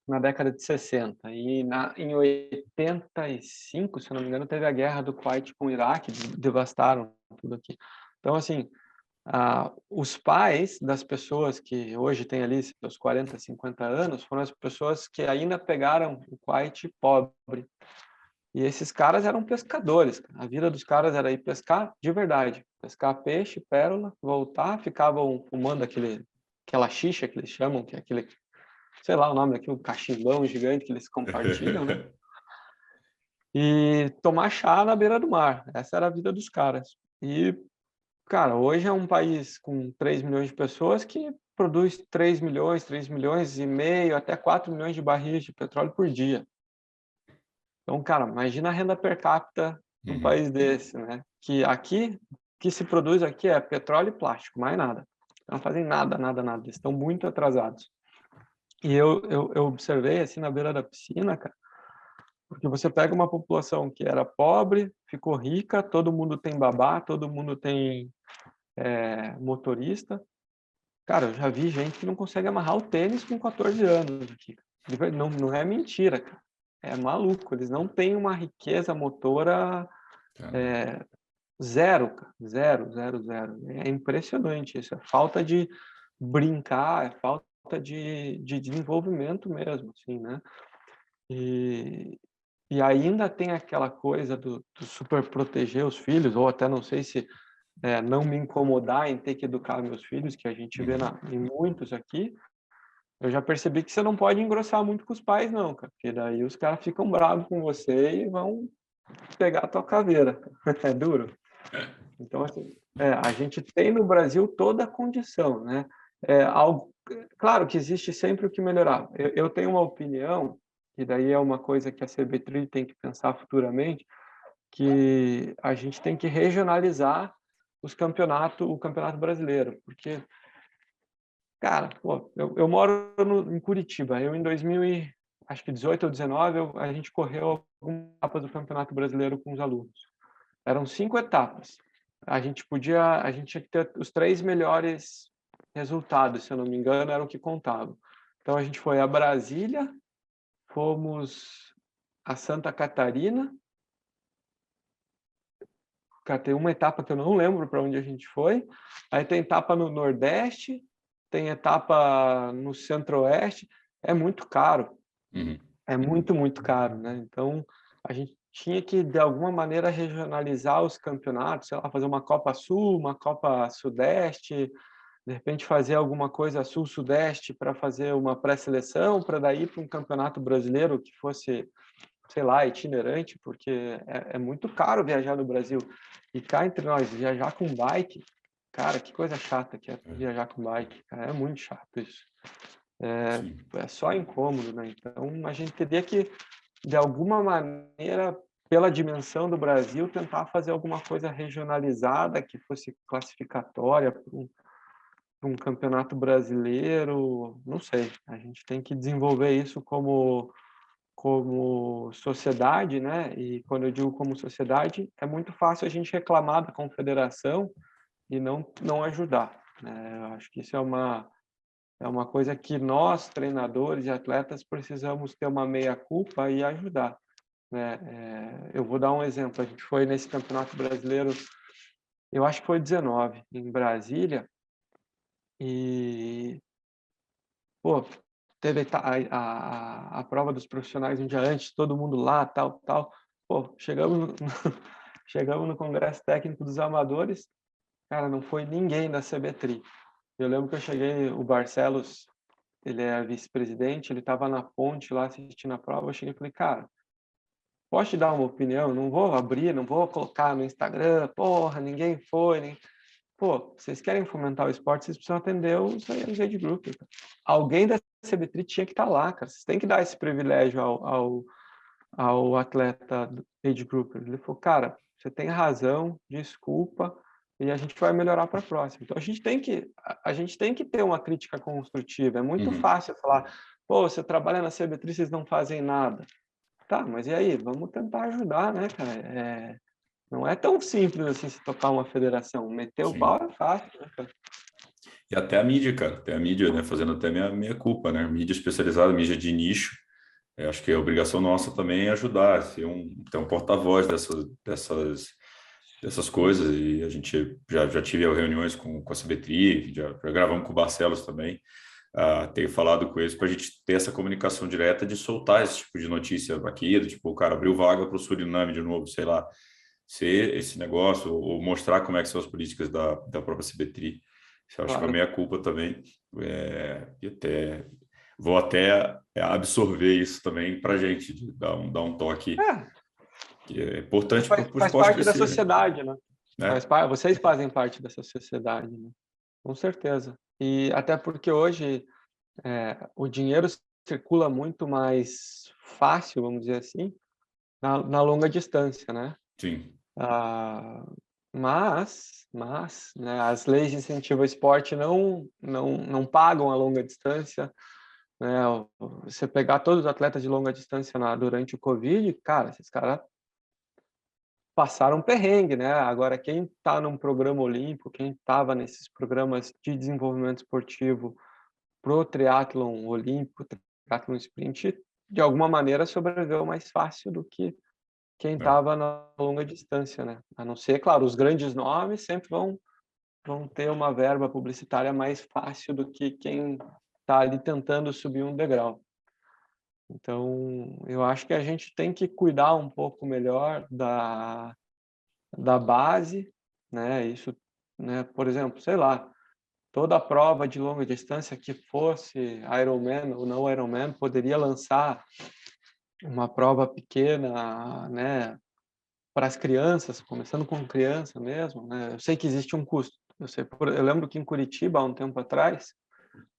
na década de 60 e em 85, se eu não me engano, teve a guerra do Kuwait com o Iraque, devastaram tudo aqui. Então, assim, os pais das pessoas que hoje têm ali seus 40, 50 anos foram as pessoas que ainda pegaram o Kuwait pobre. E esses caras eram pescadores. A vida dos caras era ir pescar de verdade. Pescar peixe, pérola, voltar, ficavam fumando aquela xixa que eles chamam, que é aquele, sei lá o nome daquilo, cachimbão gigante que eles compartilham, né? E tomar chá na beira do mar. Essa era a vida dos caras. E, cara, hoje é um país com 3 milhões de pessoas que produz 3 milhões e meio, até 4 milhões de barris de petróleo por dia. Então, cara, imagina a renda per capita num Uhum. país desse, né? Que aqui, que se produz aqui é petróleo e plástico, mais nada. Não fazem nada, nada, nada. Eles estão muito atrasados. E eu observei, assim, na beira da piscina, cara, porque você pega uma população que era pobre, ficou rica, todo mundo tem babá, todo mundo tem motorista. Cara, eu já vi gente que não consegue amarrar o tênis com 14 anos aqui. Não, não é mentira, cara. É maluco. Eles não têm uma riqueza motora Caramba. zero, cara. Zero, zero, zero. É impressionante isso. É falta de brincar, é falta de desenvolvimento mesmo, assim, né? E, e ainda tem aquela coisa do super proteger os filhos, ou até não sei se não me incomodar em ter que educar meus filhos, que a gente vê Uhum. em muitos aqui. Eu já percebi que você não pode engrossar muito com os pais, não, cara, porque daí os caras ficam bravos com você e vão pegar a tua caveira. É duro. Então, assim, a gente tem no Brasil toda a condição, né? Claro que existe sempre o que melhorar. Eu tenho uma opinião, e daí é uma coisa que a CBTRI tem que pensar futuramente, que a gente tem que regionalizar o campeonato brasileiro, porque, cara, pô, eu moro em Curitiba, eu em 2000 e, acho que 18 ou 19, a gente correu algumas etapas do Campeonato Brasileiro com os alunos. Eram 5 etapas. A gente tinha que ter os 3 melhores resultados, se eu não me engano, eram o que contavam. Então a gente foi a Brasília, fomos a Santa Catarina. Cara, tem uma etapa que eu não lembro para onde a gente foi. Aí tem etapa no Nordeste, tem etapa no Centro-Oeste. É muito caro. Uhum. É muito, muito caro, né? Então, a gente tinha que, de alguma maneira, regionalizar os campeonatos, sei lá, fazer uma Copa Sul, uma Copa Sudeste, de repente fazer alguma coisa Sul-Sudeste para fazer uma pré-seleção, para daí para um campeonato brasileiro que fosse, sei lá, itinerante, porque é muito caro viajar no Brasil. E cá entre nós, viajar com bike, cara, que coisa chata que é É, viajar com bike, cara, é muito chato isso. sim. É só incômodo, né? Então, a gente teria que de alguma maneira, pela dimensão do Brasil, tentar fazer alguma coisa regionalizada que fosse classificatória para um campeonato brasileiro, não sei. A gente tem que desenvolver isso como sociedade, né? E quando eu digo como sociedade, é muito fácil a gente reclamar da confederação e não ajudar, né? Eu acho que isso é uma coisa que nós, treinadores e atletas, precisamos ter uma meia-culpa e ajudar, né? Eu vou dar um exemplo. A gente foi nesse Campeonato Brasileiro, eu acho que foi 19, em Brasília, e, pô, teve a prova dos profissionais um dia antes, todo mundo lá, tal, tal. Pô, chegamos no Congresso Técnico dos Amadores, cara, não foi ninguém da CBTRI. Eu lembro que eu cheguei, o Barcelos, ele é vice-presidente, ele estava na ponte lá assistindo a prova, eu cheguei e falei, cara, posso te dar uma opinião? Não vou abrir, não vou colocar no Instagram, porra, ninguém foi, nem... Pô, vocês querem fomentar o esporte, vocês precisam atender os age group. Cara. Alguém da CBTRI tinha que estar lá, cara. Vocês têm que dar esse privilégio ao atleta do age group. Ele falou, cara, você tem razão, desculpa, e a gente vai melhorar para a próxima. Então a gente tem que ter uma crítica construtiva. É muito fácil falar, pô, você trabalha na CBTRI, vocês não fazem nada. Tá, mas e aí? Vamos tentar ajudar, né, cara? Não é tão simples assim se tocar uma federação. Meter o pau Sim. é fácil, né, cara? E até a mídia, cara, até a mídia, né, fazendo até minha culpa, né, mídia especializada, mídia de nicho. Eu acho que a obrigação nossa também é ajudar, ter um porta-voz dessas coisas. E a gente já tive reuniões com a CBTRI, já gravamos com o Barcelos também. Tenho falado com eles para a gente ter essa comunicação direta de soltar esse tipo de notícia aqui, do tipo, o cara abriu vaga para o Suriname de novo, sei lá, ser esse negócio, ou mostrar como é que são as políticas da própria CBTRI. Eu acho que é uma Claro. meia-culpa também, e vou até absorver isso também para a gente, de dar um toque É, que é importante para o faz esporte parte da crescer, né? sociedade, né? Né? Vocês fazem parte dessa sociedade, né? Com certeza. E até porque hoje o dinheiro circula muito mais fácil, vamos dizer assim, na longa distância, né? Sim, Ah, mas, né, as leis de incentivo ao esporte não pagam a longa distância, né? Você pegar todos os atletas de longa distância durante o Covid, cara, esses caras passaram um perrengue, né? Agora, quem está num programa olímpico, quem estava nesses programas de desenvolvimento esportivo pro triatlon olímpico, triatlon sprint, de alguma maneira sobreviveu mais fácil do que quem né? estava na longa distância, né? A não ser, claro, os grandes nomes sempre vão ter uma verba publicitária mais fácil do que quem está ali tentando subir um degrau. Então, eu acho que a gente tem que cuidar um pouco melhor da base, né? Isso, né? Por exemplo, sei lá, toda prova de longa distância que fosse Ironman ou não Ironman poderia lançar uma prova pequena, né? Para as crianças, começando com criança mesmo, né? Eu sei que existe um custo. Eu lembro que em Curitiba, há um tempo atrás,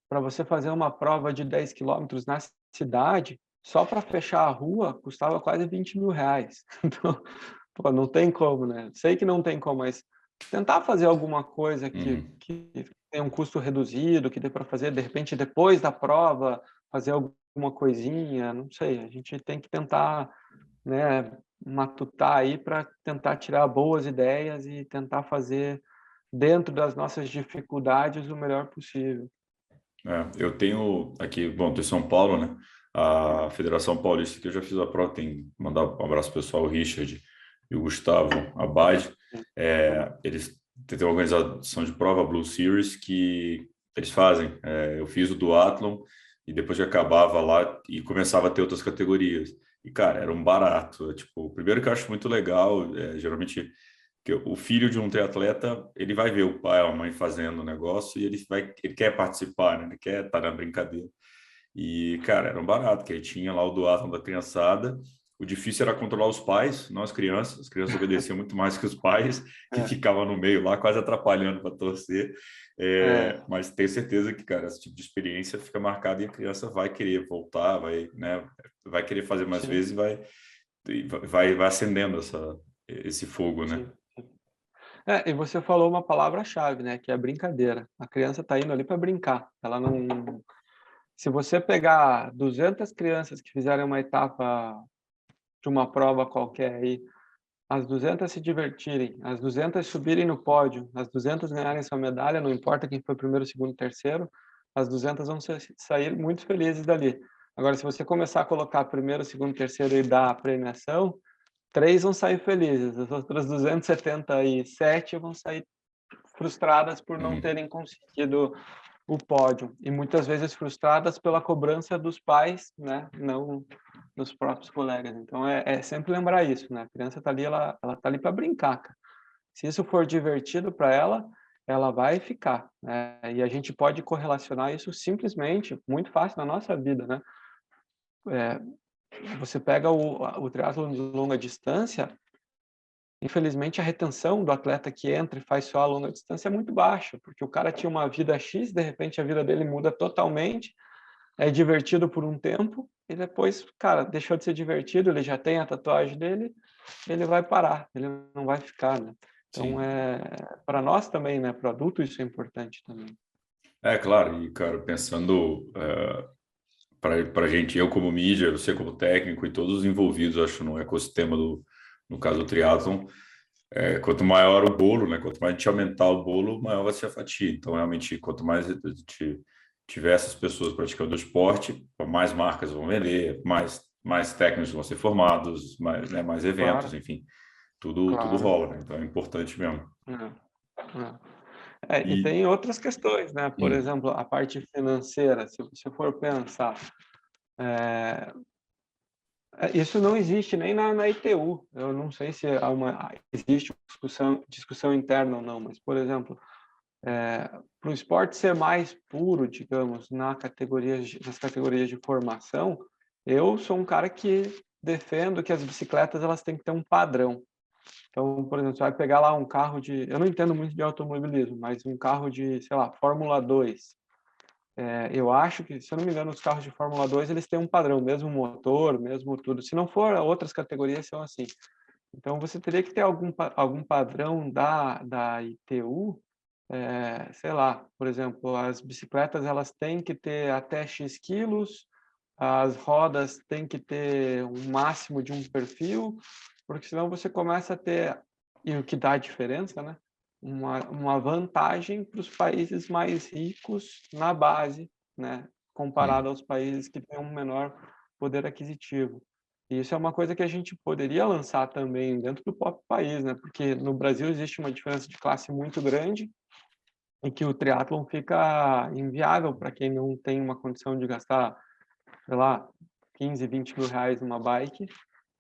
para você fazer uma prova de 10 quilômetros na cidade, só para fechar a rua, custava quase R$ 20.000. Então, pô, não tem como, né? Sei que não tem como, mas tentar fazer alguma coisa Uhum. que tenha um custo reduzido, que dê para fazer, de repente, depois da prova, fazer alguma coisinha, não sei. A gente tem que tentar, né, matutar aí para tentar tirar boas ideias e tentar fazer dentro das nossas dificuldades o melhor possível. Eu tenho aqui, bom, estou em São Paulo, né? A Federação Paulista, que eu já fiz a prova, tem que mandar um abraço pessoal, o Richard e o Gustavo Abad. Eles têm uma organização de prova, Blue Series, que eles fazem. Eu fiz o duathlon e depois que acabava lá e começava a ter outras categorias. E, cara, era um barato. Tipo, primeiro que eu acho muito legal, geralmente que o filho de um triatleta, ele vai ver o pai ou a mãe fazendo o negócio e ele quer participar, né? Ele quer estar na brincadeira. E, cara, era um barato, que aí tinha lá o duatlon da criançada, O difícil era controlar os pais, não as crianças. As crianças obedeciam muito mais que os pais, que É, ficavam no meio lá, quase atrapalhando para torcer. é, Mas tenho certeza que, cara, esse tipo de experiência fica marcada e a criança vai querer voltar, vai, né, vai querer fazer mais sim, vezes e vai acendendo esse fogo, né? sim. E você falou uma palavra-chave, né, que é a brincadeira. A criança está indo ali para brincar. Ela não. Se você pegar 200 crianças que fizeram uma etapa de uma prova qualquer aí, as 200 se divertirem, as 200 subirem no pódio, as 200 ganharem sua medalha, não importa quem foi primeiro, segundo, terceiro, as 200 vão sair muito felizes dali. Agora, se você começar a colocar primeiro, segundo, terceiro e dar a premiação, 3 vão sair felizes, as outras 277 vão sair frustradas por não Uhum. terem conseguido o pódio e muitas vezes frustradas pela cobrança dos pais, né, não dos próprios colegas. Então é sempre lembrar isso, né? A criança tá ali, ela tá ali para brincar, cara. Se isso for divertido para ela, ela vai ficar, né? E a gente pode correlacionar isso simplesmente, muito fácil na nossa vida, né? Você pega o triatlo de longa distância, infelizmente, a retenção do atleta que entra e faz só a longa distância é muito baixa, porque o cara tinha uma vida X, de repente a vida dele muda totalmente, é divertido por um tempo, e depois, cara, deixou de ser divertido, ele já tem a tatuagem dele, ele vai parar, ele não vai ficar, né? Então, Sim. para nós também, né? Para adulto isso é importante também. É claro, e cara, pensando para a gente, eu como mídia, você como técnico e todos os envolvidos, acho, no ecossistema no caso do triatlon, quanto maior o bolo, né? Quanto mais a gente aumentar o bolo, maior vai ser a fatia. Então, realmente, quanto mais a gente tiver essas pessoas praticando o esporte, mais marcas vão vender, mais técnicos vão ser formados, mais, né, mais eventos, Claro, enfim, tudo claro. rola, né? Então, é importante mesmo. E E, tem outras questões, né? Por hum, exemplo, a parte financeira, se você for pensar, é, isso não existe nem na ITU. Eu não sei se existe discussão interna ou não, mas, por exemplo, para o esporte ser mais puro, digamos, nas categorias de formação, eu sou um cara que defendo que as bicicletas elas têm que ter um padrão. Então, por exemplo, você vai pegar lá um carro de... Eu não entendo muito de automobilismo, mas um carro de, sei lá, Fórmula 2. Eu acho que, se eu não me engano, os carros de Fórmula 2 eles têm um padrão, mesmo motor, mesmo tudo. Se não for, outras categorias são assim. Então, você teria que ter algum padrão da ITU, sei lá, por exemplo, as bicicletas elas têm que ter até X quilos, as rodas têm que ter um máximo de um perfil, porque senão você começa a ter, e o que dá a diferença, né? Uma vantagem para os países mais ricos na base, né? Comparado hum, aos países que têm um menor poder aquisitivo. E isso é uma coisa que a gente poderia lançar também dentro do próprio país, né? Porque no Brasil existe uma diferença de classe muito grande e que o triatlon fica inviável para quem não tem uma condição de gastar, sei lá, 15, 20 mil reais numa bike,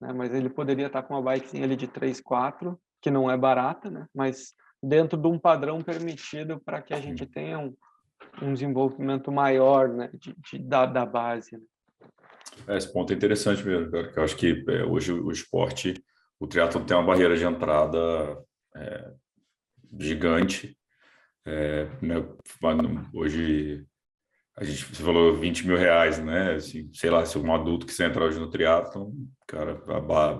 né? Mas ele poderia estar com uma bikezinha ali de 3, 4, que não é barata, né? Mas dentro de um padrão permitido para que a gente sim. tenha um desenvolvimento maior, né? Da base, né? Esse ponto é interessante mesmo, cara, que eu acho que hoje o esporte, o triatlo tem uma barreira de entrada é, gigante, né? Hoje você falou 20 mil reais, né? Assim, sei lá, se um adulto que você entra hoje no triatlo, cara,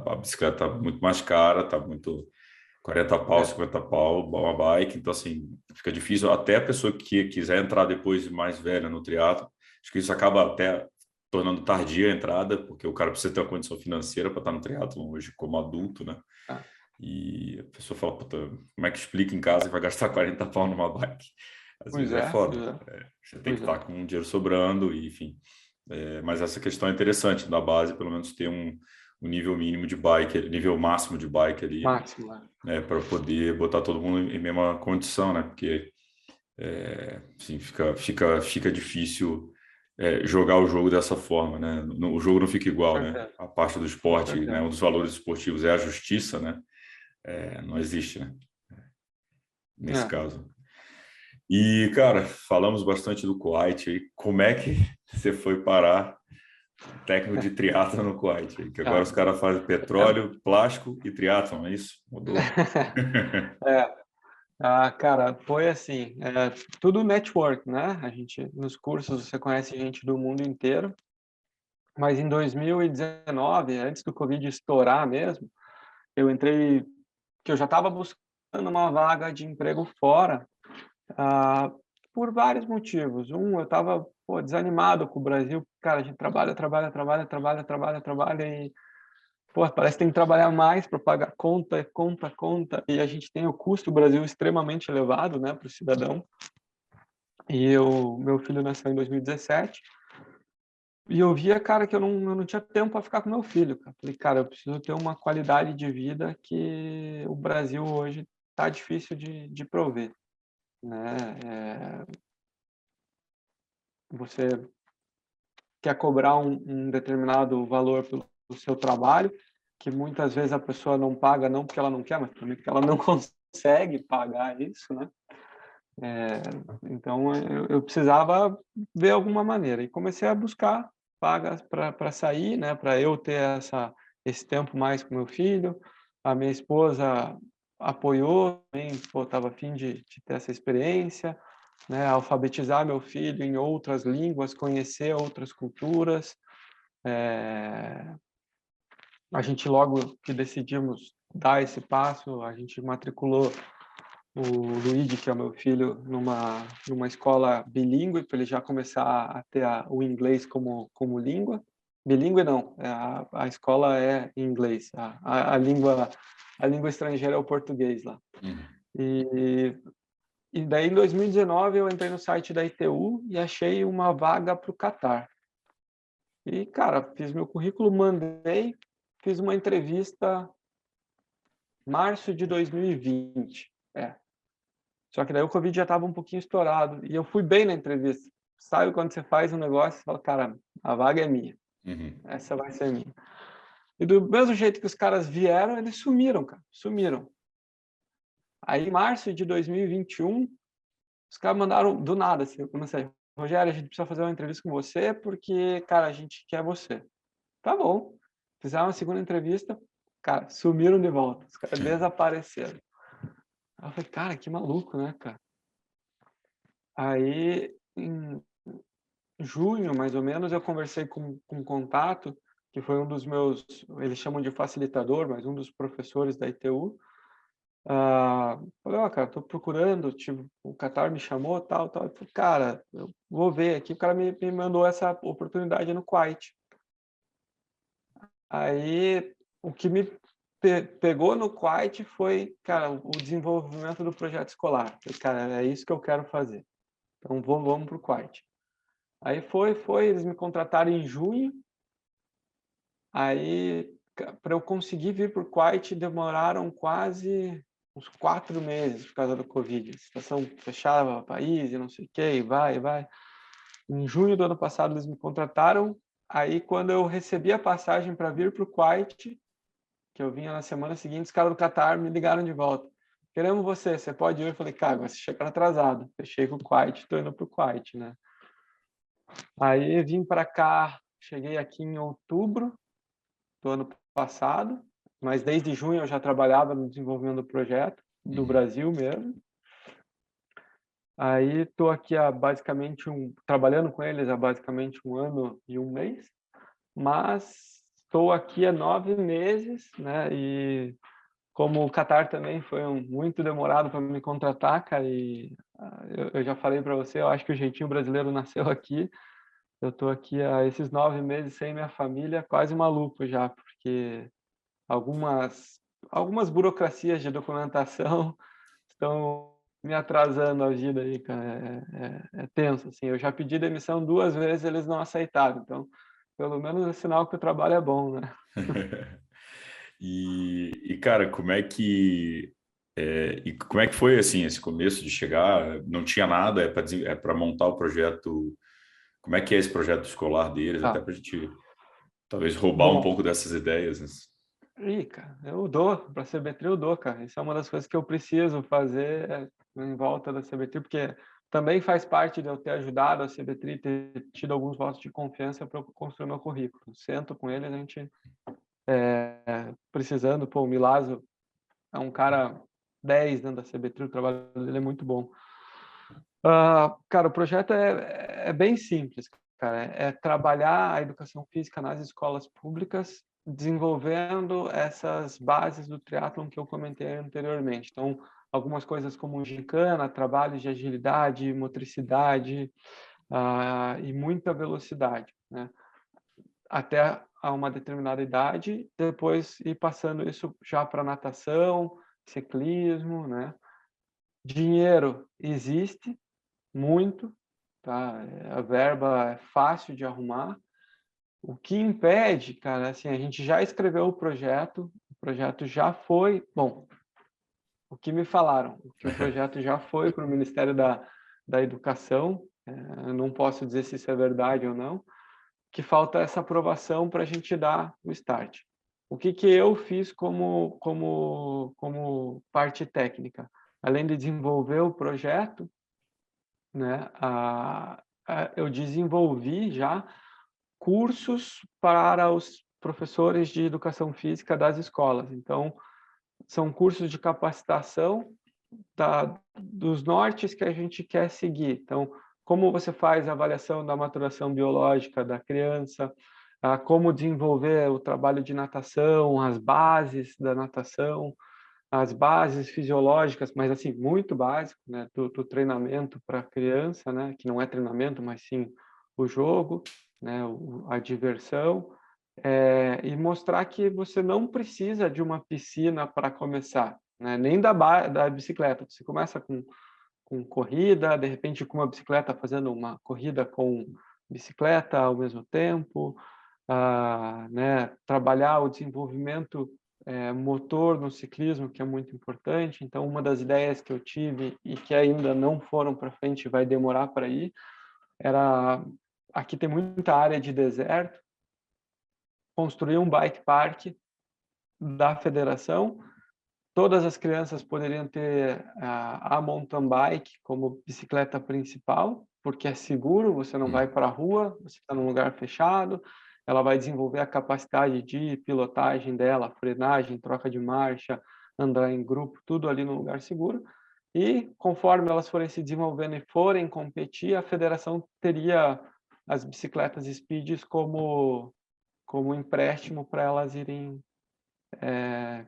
a bicicleta tá muito mais cara, tá muito 40 pau, É, 50 pau, uma bike, então assim, fica difícil até a pessoa que quiser entrar depois mais velha no triatlo, acho que isso acaba até tornando tardia a entrada, porque o cara precisa ter uma condição financeira para estar no triatlo hoje como adulto, né? é. E a pessoa fala, puta, como é que explica em casa que vai gastar 40 pau numa bike? Às vezes Pois é é, foda. pois é, Você tem que pois é. estar com um dinheiro sobrando, e, enfim. Mas essa questão é interessante, da base, pelo menos ter um nível mínimo de bike, nível máximo de bike ali, Máximo, é. né, para poder botar todo mundo em mesma condição, né? Porque assim, fica difícil jogar o jogo dessa forma, né? O jogo não fica Com igual, né? certeza, A parte do com esporte, né? certeza. Um dos valores esportivos é a justiça, né? Não existe, né? Nesse É. caso. E, cara, falamos bastante do Kuwait aí. Como é que você foi parar Técnico de triatlon no Kuwait, que agora Cara, os caras fazem petróleo, plástico e triatlon, é isso? Mudou? é, cara, foi assim, tudo network, né? A gente, nos cursos, você conhece gente do mundo inteiro, mas em 2019, antes do Covid estourar mesmo, eu entrei, que eu já estava buscando uma vaga de emprego fora, ah, por vários motivos. Eu estava desanimado com o Brasil, cara, a gente trabalha e parece que tem que trabalhar mais para pagar conta, e a gente tem o custo do Brasil extremamente elevado, né, para o cidadão. E meu filho nasceu em 2017, e eu via, cara, que eu não tinha tempo para ficar com meu filho, cara. Falei, cara, eu preciso ter uma qualidade de vida que o Brasil hoje tá difícil de prover, né? Você quer cobrar um determinado valor pelo seu trabalho, que muitas vezes a pessoa não paga, não porque ela não quer, mas também porque ela não consegue pagar isso, né? Então, eu precisava ver alguma maneira. E comecei a buscar vagas para sair, né? Para eu ter esse tempo mais com meu filho. A minha esposa apoiou, também, estava a fim de ter essa experiência, né? Alfabetizar meu filho em outras línguas, conhecer outras culturas. A gente, logo que decidimos dar esse passo, a gente matriculou o Luigi, que é o meu filho, numa escola bilíngue, para ele já começar a ter o inglês como língua. Bilíngue não, a escola é em inglês, a língua estrangeira é o português lá. Uhum. E daí, em 2019, eu entrei no site da ITU e achei uma vaga para o Catar. E, cara, fiz meu currículo, mandei, fiz uma entrevista em março de 2020. Só que daí o Covid já estava um pouquinho estourado e eu fui bem na entrevista. Sabe quando você faz um negócio e fala, cara, a vaga é minha, Uhum. essa vai ser minha. E do mesmo jeito que os caras vieram, eles sumiram, cara, sumiram. Aí, em março de 2021, os caras mandaram do nada, assim, eu comecei, Rogério, a gente precisa fazer uma entrevista com você porque, cara, a gente quer você. Tá bom. Fizeram uma segunda entrevista, cara, sumiram de volta, os caras desapareceram. Aí eu falei, cara, que maluco, né, cara? Aí, em junho, mais ou menos, eu conversei com um contato, que foi um dos meus, eles chamam de facilitador, mas um dos professores da ITU. Falei, cara, tô procurando, tipo, o Qatar me chamou, tal. Eu falei, cara, eu vou ver aqui. O cara me mandou essa oportunidade no Kuwait. Aí, o que me pegou no Kuwait foi, cara, o desenvolvimento do projeto escolar. Falei, cara, é isso que eu quero fazer. Então, vamos para o Kuwait. Aí eles me contrataram em junho. Aí, para eu conseguir vir para o Kuwait, demoraram quase uns 4 meses por causa do Covid. A situação fechava o país e não sei o quê, e vai. Em junho do ano passado, eles me contrataram. Aí, quando eu recebi a passagem para vir para o Kuwait, que eu vinha na semana seguinte, os caras do Qatar me ligaram de volta. Queremos você pode ir? Eu falei, cara, você chegou atrasado. Fechei com o Kuwait, estou indo para o Kuwait, né? Aí, vim para cá, cheguei aqui em outubro do ano passado, mas desde junho eu já trabalhava no desenvolvimento do projeto, do Uhum. Brasil mesmo. Aí estou aqui há basicamente trabalhando com eles há basicamente 1 ano e 1 mês, mas estou aqui há 9 meses, né? E como o Qatar também foi muito demorado para me contratar, cara, e eu já falei para você, eu acho que o jeitinho brasileiro nasceu aqui. Eu estou aqui há esses 9 meses sem minha família, quase maluco já, porque algumas burocracias de documentação estão me atrasando a vida aí, cara. É tenso, assim. Eu já pedi demissão 2 vezes, eles não aceitaram. Então, pelo menos é sinal que o trabalho é bom, né? Cara, como é que foi assim esse começo de chegar? Não tinha nada, é para montar o projeto. Como é que é esse projeto escolar deles? Até Tá. para a gente talvez roubar um Bom, pouco dessas ideias, né? cara, eu dou. Para a CBTRI eu dou, cara. Isso é uma das coisas que eu preciso fazer em volta da CBTRI, porque também faz parte de eu ter ajudado a CBTRI, ter tido alguns votos de confiança para eu construir meu currículo. Sento com eles, a gente precisando, pô, o Milazzo é um cara 10 dentro da CBTRI, o trabalho dele é muito bom. Cara, o projeto é bem simples, cara. É trabalhar a educação física nas escolas públicas, desenvolvendo essas bases do triatlon que eu comentei anteriormente. Então, algumas coisas como gincana, trabalhos de agilidade, motricidade, e muita velocidade, né? Até a uma determinada idade, depois ir passando isso já para natação, ciclismo, né? Dinheiro existe, muito, tá? A verba é fácil de arrumar. O que impede, cara, assim, a gente já escreveu o projeto já foi, bom, o que me falaram, que o projeto já foi para o Ministério da Educação, eu não posso dizer se isso é verdade ou não, que falta essa aprovação para a gente dar o start. O que eu fiz como parte técnica? Além de desenvolver o projeto, né, eu desenvolvi já cursos para os professores de educação física das escolas. Então, são cursos de capacitação dos nortes que a gente quer seguir. Então, como você faz a avaliação da maturação biológica da criança, como desenvolver o trabalho de natação, as bases da natação, as bases fisiológicas, mas assim, muito básico, né, do treinamento para a criança, né, que não é treinamento, mas sim o jogo, né, a diversão, e mostrar que você não precisa de uma piscina para começar, né, nem da bicicleta. Você começa com corrida, de repente com uma bicicleta fazendo uma corrida com bicicleta ao mesmo tempo, né, trabalhar o desenvolvimento motor no ciclismo, que é muito importante. Então, uma das ideias que eu tive e que ainda não foram para frente, vai demorar para ir, era, aqui tem muita área de deserto, construir um bike park da federação. Todas as crianças poderiam ter a mountain bike como bicicleta principal, porque é seguro, você não vai para a rua, você está num lugar fechado, ela vai desenvolver a capacidade de pilotagem dela, frenagem, troca de marcha, andar em grupo, tudo ali num lugar seguro. E conforme elas forem se desenvolvendo e forem competir, a federação teria as bicicletas Speeds como empréstimo para elas irem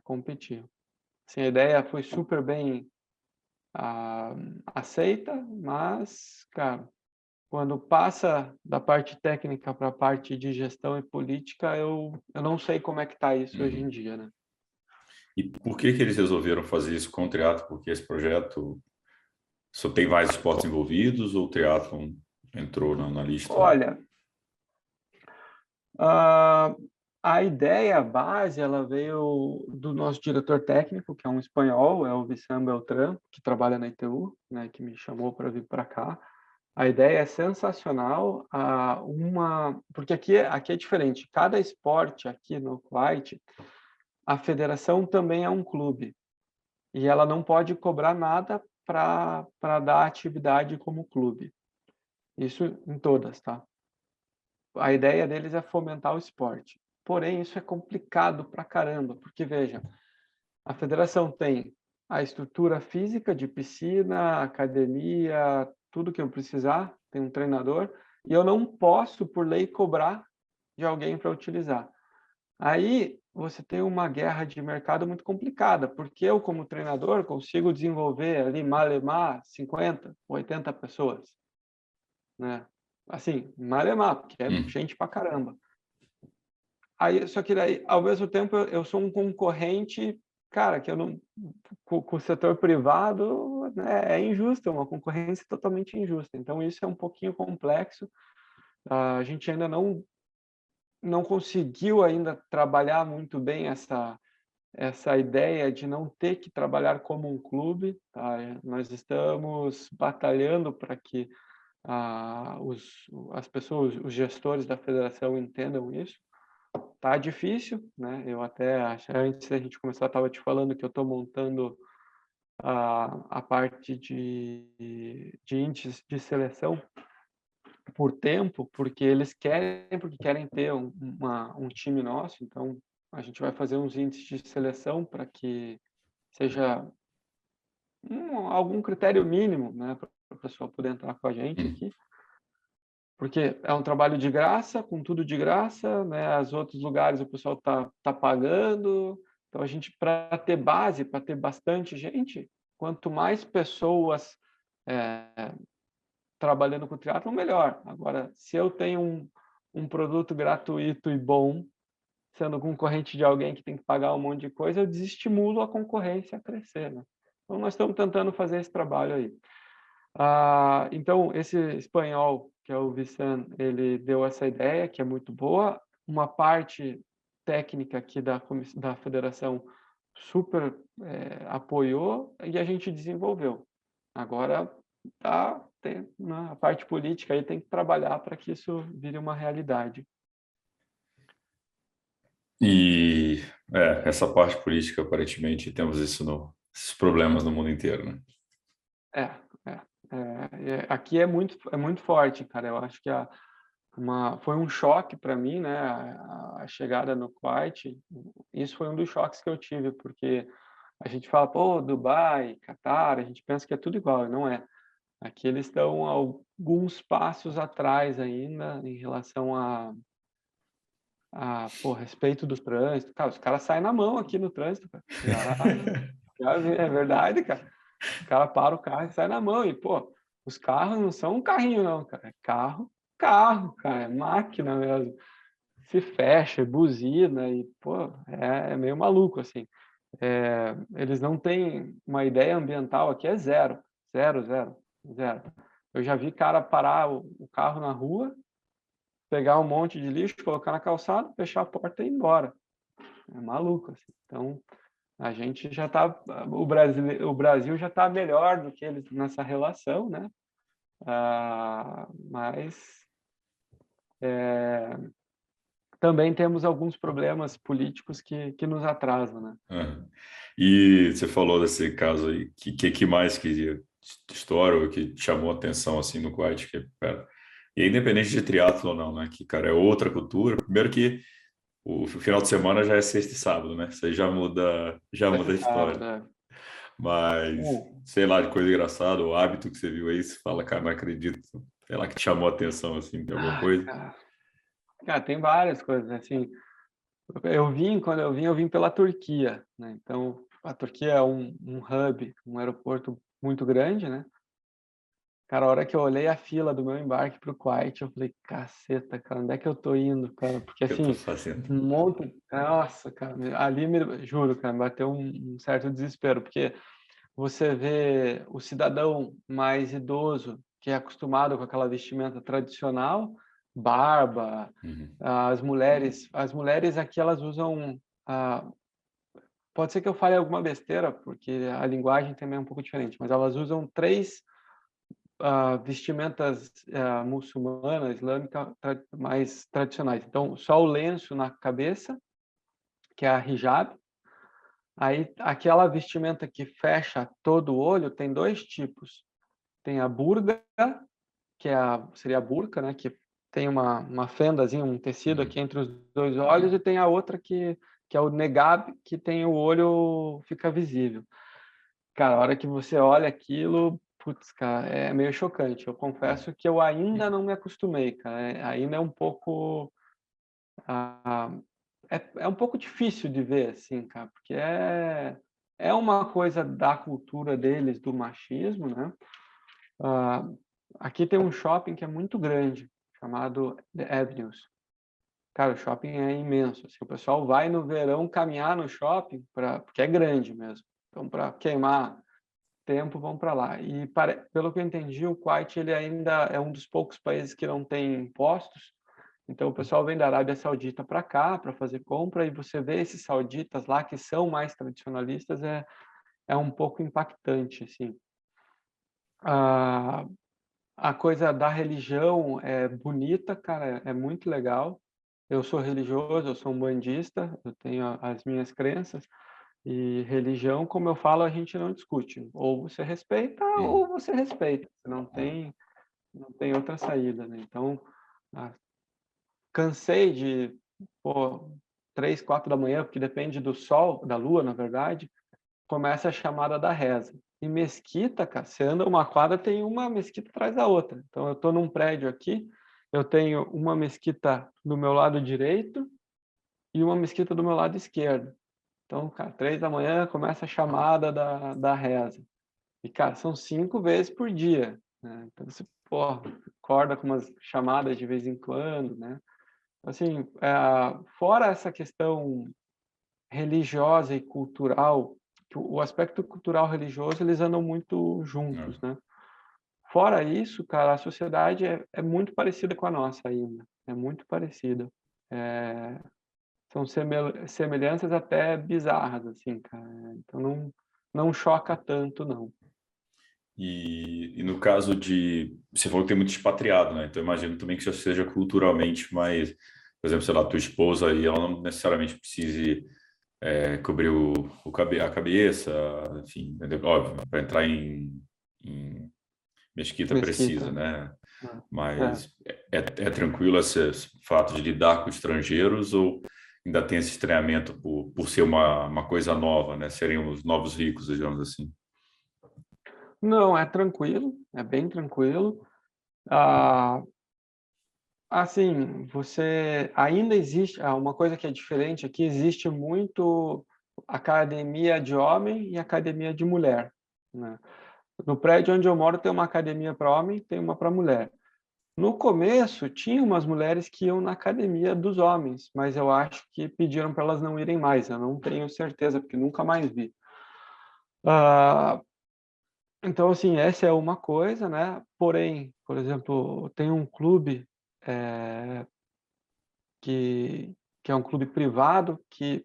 competir. Assim, a ideia foi super bem aceita, mas, cara, quando passa da parte técnica para a parte de gestão e política, eu não sei como é que está isso hoje em dia, né? E por que eles resolveram fazer isso com o triatlo? Porque esse projeto só tem vários esportes envolvidos ou o triatlon entrou na lista? Olha, a ideia base, ela veio do nosso diretor técnico, que é um espanhol, é o Vicente Beltrán, que trabalha na ITU, né, que me chamou para vir para cá. A ideia é sensacional, porque aqui é diferente. Cada esporte aqui no Kuwait, a federação também é um clube e ela não pode cobrar nada para dar atividade como clube. Isso em todas, tá? A ideia deles é fomentar o esporte. Porém, isso é complicado pra caramba, porque veja, a federação tem a estrutura física de piscina, academia, tudo que eu precisar, tem um treinador, e eu não posso, por lei, cobrar de alguém para utilizar. Aí você tem uma guerra de mercado muito complicada, porque eu, como treinador, consigo desenvolver ali, malemar, 50, 80 pessoas, né? Assim, malemar, porque é gente pra caramba. Aí, só que daí, ao mesmo tempo, eu sou um concorrente, cara, que eu não, com o setor privado, né, é injusto, é uma concorrência totalmente injusta. Então, isso é um pouquinho complexo. A gente ainda não conseguiu ainda trabalhar muito bem essa ideia de não ter que trabalhar como um clube, tá? Nós estamos batalhando para que as pessoas, os gestores da federação entendam isso. Tá difícil, né? Eu até antes da gente começar, estava te falando que eu estou montando a parte de índices de seleção por tempo, porque querem ter um time nosso, então a gente vai fazer uns índices de seleção para que seja algum critério mínimo, né, para a pessoa poder entrar com a gente Hum. aqui, porque é um trabalho de graça, com tudo de graça, né, os outros lugares o pessoal tá pagando, então a gente, para ter base, para ter bastante gente, quanto mais pessoas trabalhando com triatlon, melhor. Agora, se eu tenho um produto gratuito e bom, sendo concorrente de alguém que tem que pagar um monte de coisa, eu desestimulo a concorrência a crescer, né? Então, nós estamos tentando fazer esse trabalho aí. Então, esse espanhol, que é o Vissan, ele deu essa ideia, que é muito boa. Uma parte técnica aqui da federação super apoiou e a gente desenvolveu. Agora, né, a parte política aí tem que trabalhar para que isso vire uma realidade. E essa parte política, aparentemente, temos esses problemas no mundo inteiro, né? É, aqui é muito forte, cara. Eu acho que foi um choque para mim, né? A chegada no Kuwait. Isso foi um dos choques que eu tive, porque a gente fala, pô, Dubai, Catar, a gente pensa que é tudo igual, e não é. Aqui eles estão alguns passos atrás ainda em relação pô, respeito do trânsito. Cara, os caras saem na mão aqui no trânsito, cara. É verdade, cara. O cara para o carro e sai na mão. E, pô, os carros não são um carrinho, não, cara. É carro, cara. É máquina mesmo. Se fecha, é buzina e, pô, é meio maluco, assim. Eles não têm uma ideia ambiental aqui, é zero. Zero, zero, zero. Eu já vi cara parar o carro na rua, pegar um monte de lixo, colocar na calçada, fechar a porta e ir embora. É maluco, assim. Então, a gente já está, o Brasil já está melhor do que eles nessa relação, né? Mas também temos alguns problemas políticos que nos atrasam, né? Aham. E você falou desse caso aí, que mais que história ou que te chamou a atenção assim no Kuwait, cara, e é independente de triatlo ou não, né? Que, cara, é outra cultura. Primeiro que o final de semana já é sexta e sábado, né? Isso aí já muda a história. Sábado, Mas, sei lá, de coisa engraçada, o hábito que você viu aí, você fala, cara, não acredito. Sei lá, que te chamou a atenção, assim, tem alguma coisa? cara, tem várias coisas, assim. Quando eu vim pela Turquia, né? Então, a Turquia é um hub, um aeroporto muito grande, né? Cara, a hora que eu olhei a fila do meu embarque para o Kuwait, eu falei, caceta, cara, onde é que eu tô indo, cara? Porque, O que eu tô assim, fazendo? um monte... Nossa, cara, ali, juro, cara, me bateu um certo desespero, porque você vê o cidadão mais idoso, que é acostumado com aquela vestimenta tradicional, barba, Uhum. as mulheres aqui, elas usam... pode ser que eu fale alguma besteira, porque a linguagem também é um pouco diferente, mas elas usam três vestimentas muçulmanas, islâmicas, mais tradicionais. Então, só o lenço na cabeça, que é a hijab. Aí, aquela vestimenta que fecha todo o olho, tem dois tipos. Tem a burga, que seria a burca, né? Que tem uma fendazinha, um tecido aqui Uhum. entre os dois olhos, e tem a outra que é o negab, que tem o olho, fica visível. Cara, a hora que você olha aquilo, putz, cara, é meio chocante. Eu confesso que eu ainda não me acostumei, cara. Ainda é um pouco, ah, é um pouco difícil de ver, assim, cara, porque é uma coisa da cultura deles, do machismo, né? Ah, Aqui tem um shopping que é muito grande, chamado The Avenues. Cara, o shopping é imenso. Assim, o pessoal vai no verão caminhar no shopping, porque é grande mesmo. Então, para queimar tempo, vão para lá. E, pelo que eu entendi, o Kuwait ele ainda é um dos poucos países que não tem impostos. Então, o pessoal vem da Arábia Saudita para cá para fazer compra, e você vê esses sauditas lá que são mais tradicionalistas, é um pouco impactante, assim. A, a coisa da religião é bonita, cara, é muito legal. Eu sou religioso, eu sou um bandista, eu tenho as minhas crenças, E religião, como eu falo, a gente não discute. Ou você respeita, Sim. ou você respeita. Não tem outra saída, né? Então, ah, cansei de, pô, 3, 4 da manhã, porque depende do sol, da lua, na verdade, começa a chamada da reza. E mesquita, cara, você anda uma quadra, tem uma mesquita atrás da outra. Então, eu estou num prédio aqui, eu tenho uma mesquita do meu lado direito e uma mesquita do meu lado esquerdo. Então, cara, 3 da manhã começa a chamada da reza. E, cara, são 5 vezes por dia, né? Então, você, pô, acorda com umas chamadas de vez em quando, né? Assim, fora essa questão religiosa e cultural, que o aspecto cultural religioso, eles andam muito juntos, É. né? Fora isso, cara, a sociedade é muito parecida com a nossa ainda, é muito parecida. Eh, São semelhanças até bizarras, assim, cara. Então não choca tanto, não. E no caso de. Você falou que tem muito expatriado, né? Então, eu imagino também que isso seja culturalmente mais. Por exemplo, sei lá, tua esposa e ela não necessariamente precise cobrir a cabeça, enfim, entendeu? Óbvio, para entrar em mesquita precisa, Mesquita. né? É. Mas é tranquilo esse fato de lidar com estrangeiros ou ainda tem esse estranhamento por ser uma coisa nova, né? Serem os novos ricos, digamos assim. Não, é tranquilo, é bem tranquilo. Ah, assim, você ainda existe uma coisa que é diferente aqui, existe muito academia de homem e academia de mulher, né. No prédio onde eu moro tem uma academia para homem, tem uma para mulher. No começo, tinha umas mulheres que iam na academia dos homens, mas eu acho que pediram para elas não irem mais, eu não tenho certeza, porque nunca mais vi. Ah, então, assim, essa é uma coisa, né, porém, por exemplo, tem um clube, eh, que que é um clube privado, que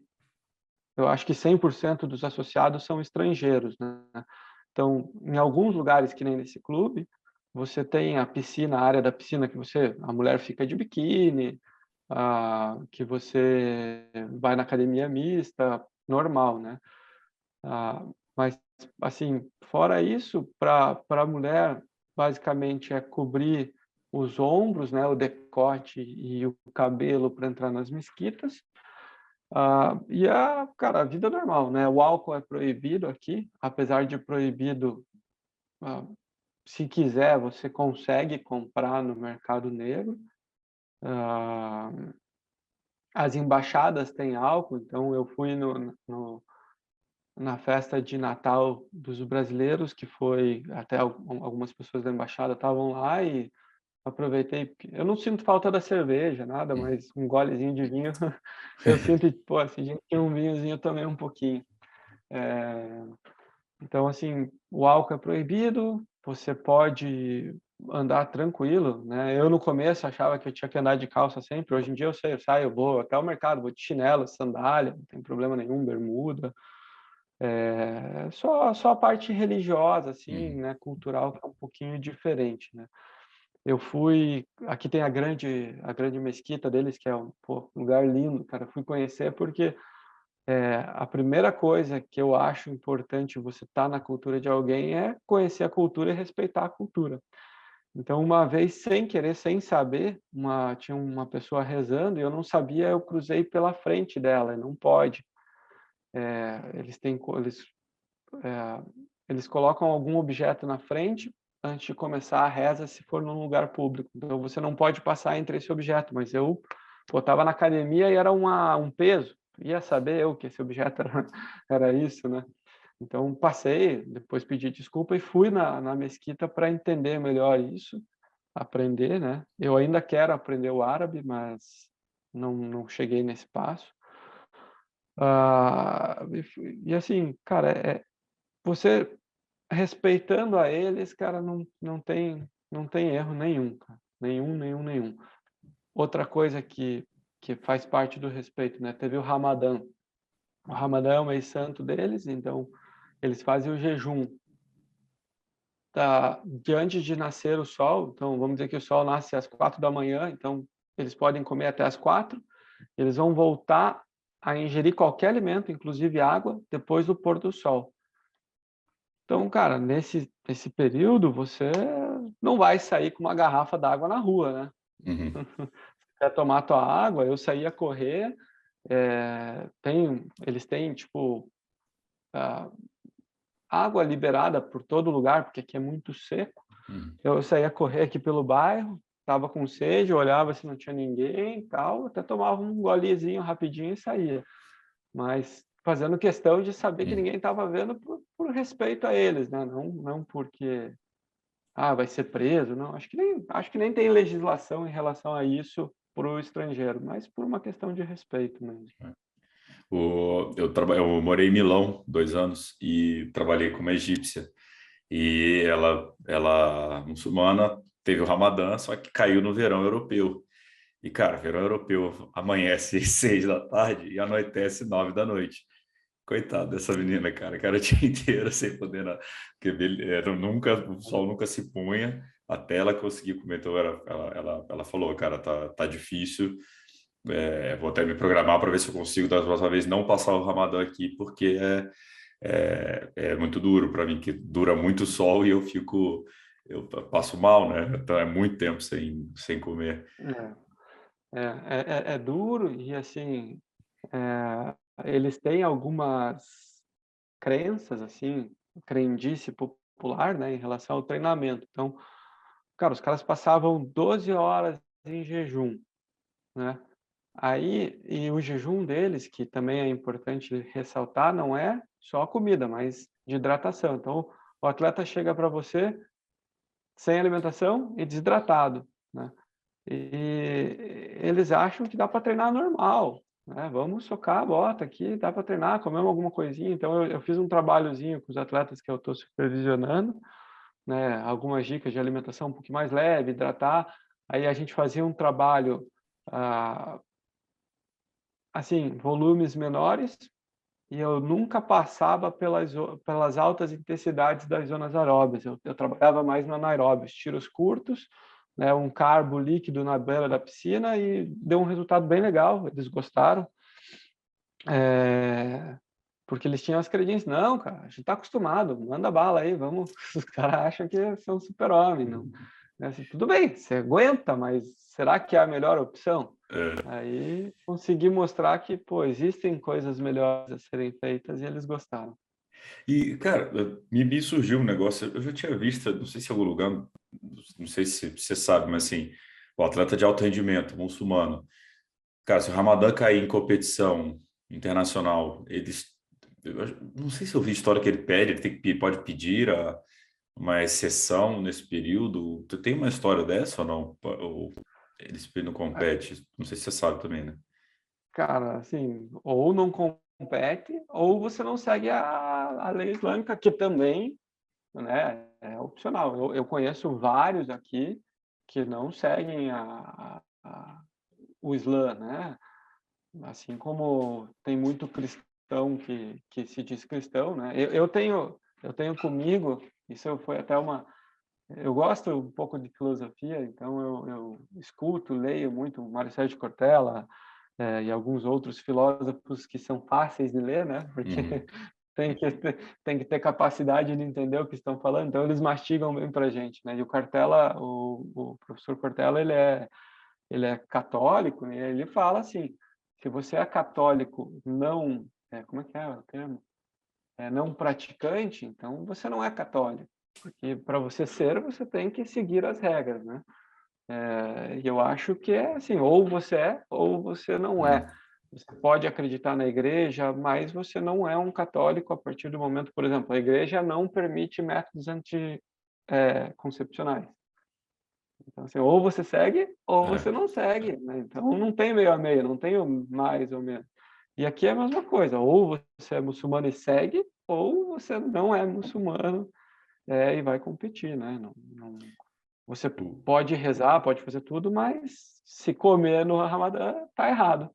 eu acho que 100% dos associados são estrangeiros, né. Então, em alguns lugares, que nem nesse clube, você tem a piscina, a área da piscina que a mulher fica de biquíni, que você vai na academia mista, normal, né. Mas, assim, fora isso, para a mulher, basicamente é cobrir os ombros, né, o decote e o cabelo para entrar nas mesquitas. Cara, a vida é normal, né, o álcool é proibido aqui, apesar de proibido, ah, se quiser, você consegue comprar no mercado negro. Ah, as embaixadas têm álcool, então eu fui na festa de Natal dos brasileiros, que foi até algumas pessoas da embaixada estavam lá e aproveitei, porque eu não sinto falta da cerveja, nada, Hum. mas um golezinho de vinho eu sinto, e, pô, se a gente tem um vinhozinho, eu tomei um pouquinho. Eh, então, assim, o álcool é proibido, você pode andar tranquilo, né. Eu, no começo, achava que eu tinha que andar de calça sempre, hoje em dia eu sei, eu saio, eu vou até o mercado, vou de chinelo, sandália, não tem problema nenhum, bermuda. Só a parte religiosa, assim, Uhum. né, cultural, que é um pouquinho diferente, né. Eu fui aqui tem a grande mesquita deles, que é um lugar lindo, cara, eu fui conhecer porque a primeira coisa que eu acho importante você estar na cultura de alguém é conhecer a cultura e respeitar a cultura. Então, uma vez, sem querer, sem saber, tinha uma pessoa rezando e eu não sabia, eu cruzei pela frente dela, e não pode. Eles têm eh, eles colocam algum objeto na frente antes de começar a reza, se for num lugar público. Então, você não pode passar entre esse objeto, mas eu, pô, estava na academia e era um peso. Ia saber eu que esse objeto era isso, né. Então passei, depois pedi desculpa e fui na mesquita para entender melhor isso, aprender, né. Eu ainda quero aprender o árabe, mas não cheguei nesse passo. E assim, cara, você respeitando a eles, cara, não tem erro nenhum, cara, nenhum, nenhum, nenhum. Outra coisa que faz parte do respeito, né, teve o Ramadã. O Ramadã é o mês santo deles, então eles fazem o jejum de antes de nascer o sol. Então vamos dizer que o sol nasce às 4 da manhã, então eles podem comer até às 4. Eles vão voltar a ingerir qualquer alimento, inclusive água, depois do pôr do sol. Então, cara, nesse período, você não vai sair com uma garrafa d'água na rua, né? Uhum. Quer tomar tua água, eu saía correr, eles têm, tipo, ah, água liberada por todo lugar, porque aqui é muito seco. Uhum. Eu saía correr aqui pelo bairro, estava com sede, olhava se não tinha ninguém e tal, até tomava um golezinho rapidinho e saía. Mas fazendo questão de saber que Uhum. ninguém estava vendo por respeito a eles, né? Não porque vai ser preso, não. Acho que nem tem legislação em relação a isso para o estrangeiro, mas por uma questão de respeito mesmo. Eu morei em Milão 2 anos e trabalhei com uma egípcia. E ela muçulmana, teve o Ramadã, só que caiu no verão europeu. E, cara, verão europeu amanhece às 6 da tarde e anoitece 9 da noite. Coitado dessa menina, cara o dia inteiro sem poder, porque o sol nunca se punha até ela conseguir comer. Então, ela falou, cara, tá difícil. Vou até me programar para ver se eu consigo da próxima vez não passar o Ramadã aqui, porque é muito duro para mim, que dura muito sol e eu passo mal, né? Então é muito tempo sem comer. É duro e, assim, eles têm algumas crenças, assim, crendice popular, né, em relação ao treinamento. Então, cara, os caras passavam 12 horas em jejum, né? Aí, e o jejum deles, que também é importante ressaltar, não é só a comida, mas de hidratação. Então, o atleta chega para você sem alimentação e desidratado, né? E eles acham que dá para treinar normal, né? Vamos socar a bota aqui, dá para treinar, comemos alguma coisinha. Então, eu fiz um trabalhozinho com os atletas que eu estou supervisionando, né? Algumas dicas de alimentação um pouquinho mais leve, hidratar. Aí a gente fazia um trabalho, assim, volumes menores, e eu nunca passava pelas altas intensidades das zonas aeróbias. Eu trabalhava mais no anaeróbio, tiros curtos, né, um carbo líquido na beira da piscina, e deu um resultado bem legal, eles gostaram. Porque eles tinham as credências, não, cara, a gente está acostumado, manda bala aí, vamos. Os caras acham que são super-homem, não. Assim, tudo bem, você aguenta, mas será que é a melhor opção? Aí consegui mostrar que, pô, existem coisas melhores a serem feitas e eles gostaram. E, cara, me surgiu um negócio, eu já tinha visto, não sei se em algum lugar, não sei se você sabe, mas assim, o atleta de alto rendimento, muçulmano, cara, se o Ramadã cair em competição internacional, não sei se eu vi história que ele pede, pode pedir uma exceção nesse período. Tu tem uma história dessa ou não? Ou eles não compete? Não sei se você sabe também, né? Cara, assim, ou não compete, ou você não segue a lei islâmica, que também, né, é opcional. Eu conheço vários aqui que não seguem o Islã, né? Assim como tem muito cristão que se diz cristão, né? Eu tenho comigo, foi até uma. Eu gosto um pouco de filosofia, então eu escuto, leio muito Mário Sérgio Cortella, e alguns outros filósofos que são fáceis de ler, né? Porque Uhum. tem que ter capacidade de entender o que estão falando, então eles mastigam bem para a gente, né? E o Cortella, o professor Cortella, ele é católico, e ele fala assim: se você é católico não, como é que é o termo? Não praticante, então você não é católico, porque para você ser, você tem que seguir as regras, né? E eu acho que é assim, ou você é, ou você não Uhum. é. Você pode acreditar na igreja, mas você não é um católico a partir do momento, por exemplo, a igreja não permite métodos anticoncepcionais. Então, assim, ou você segue, ou você não segue, né? Então, não tem meio a meio, não tem o mais ou menos. E aqui é a mesma coisa, ou você é muçulmano e segue, ou você não é muçulmano, e vai competir, né? Você pode rezar, pode fazer tudo, mas se comer no Ramadã, tá errado.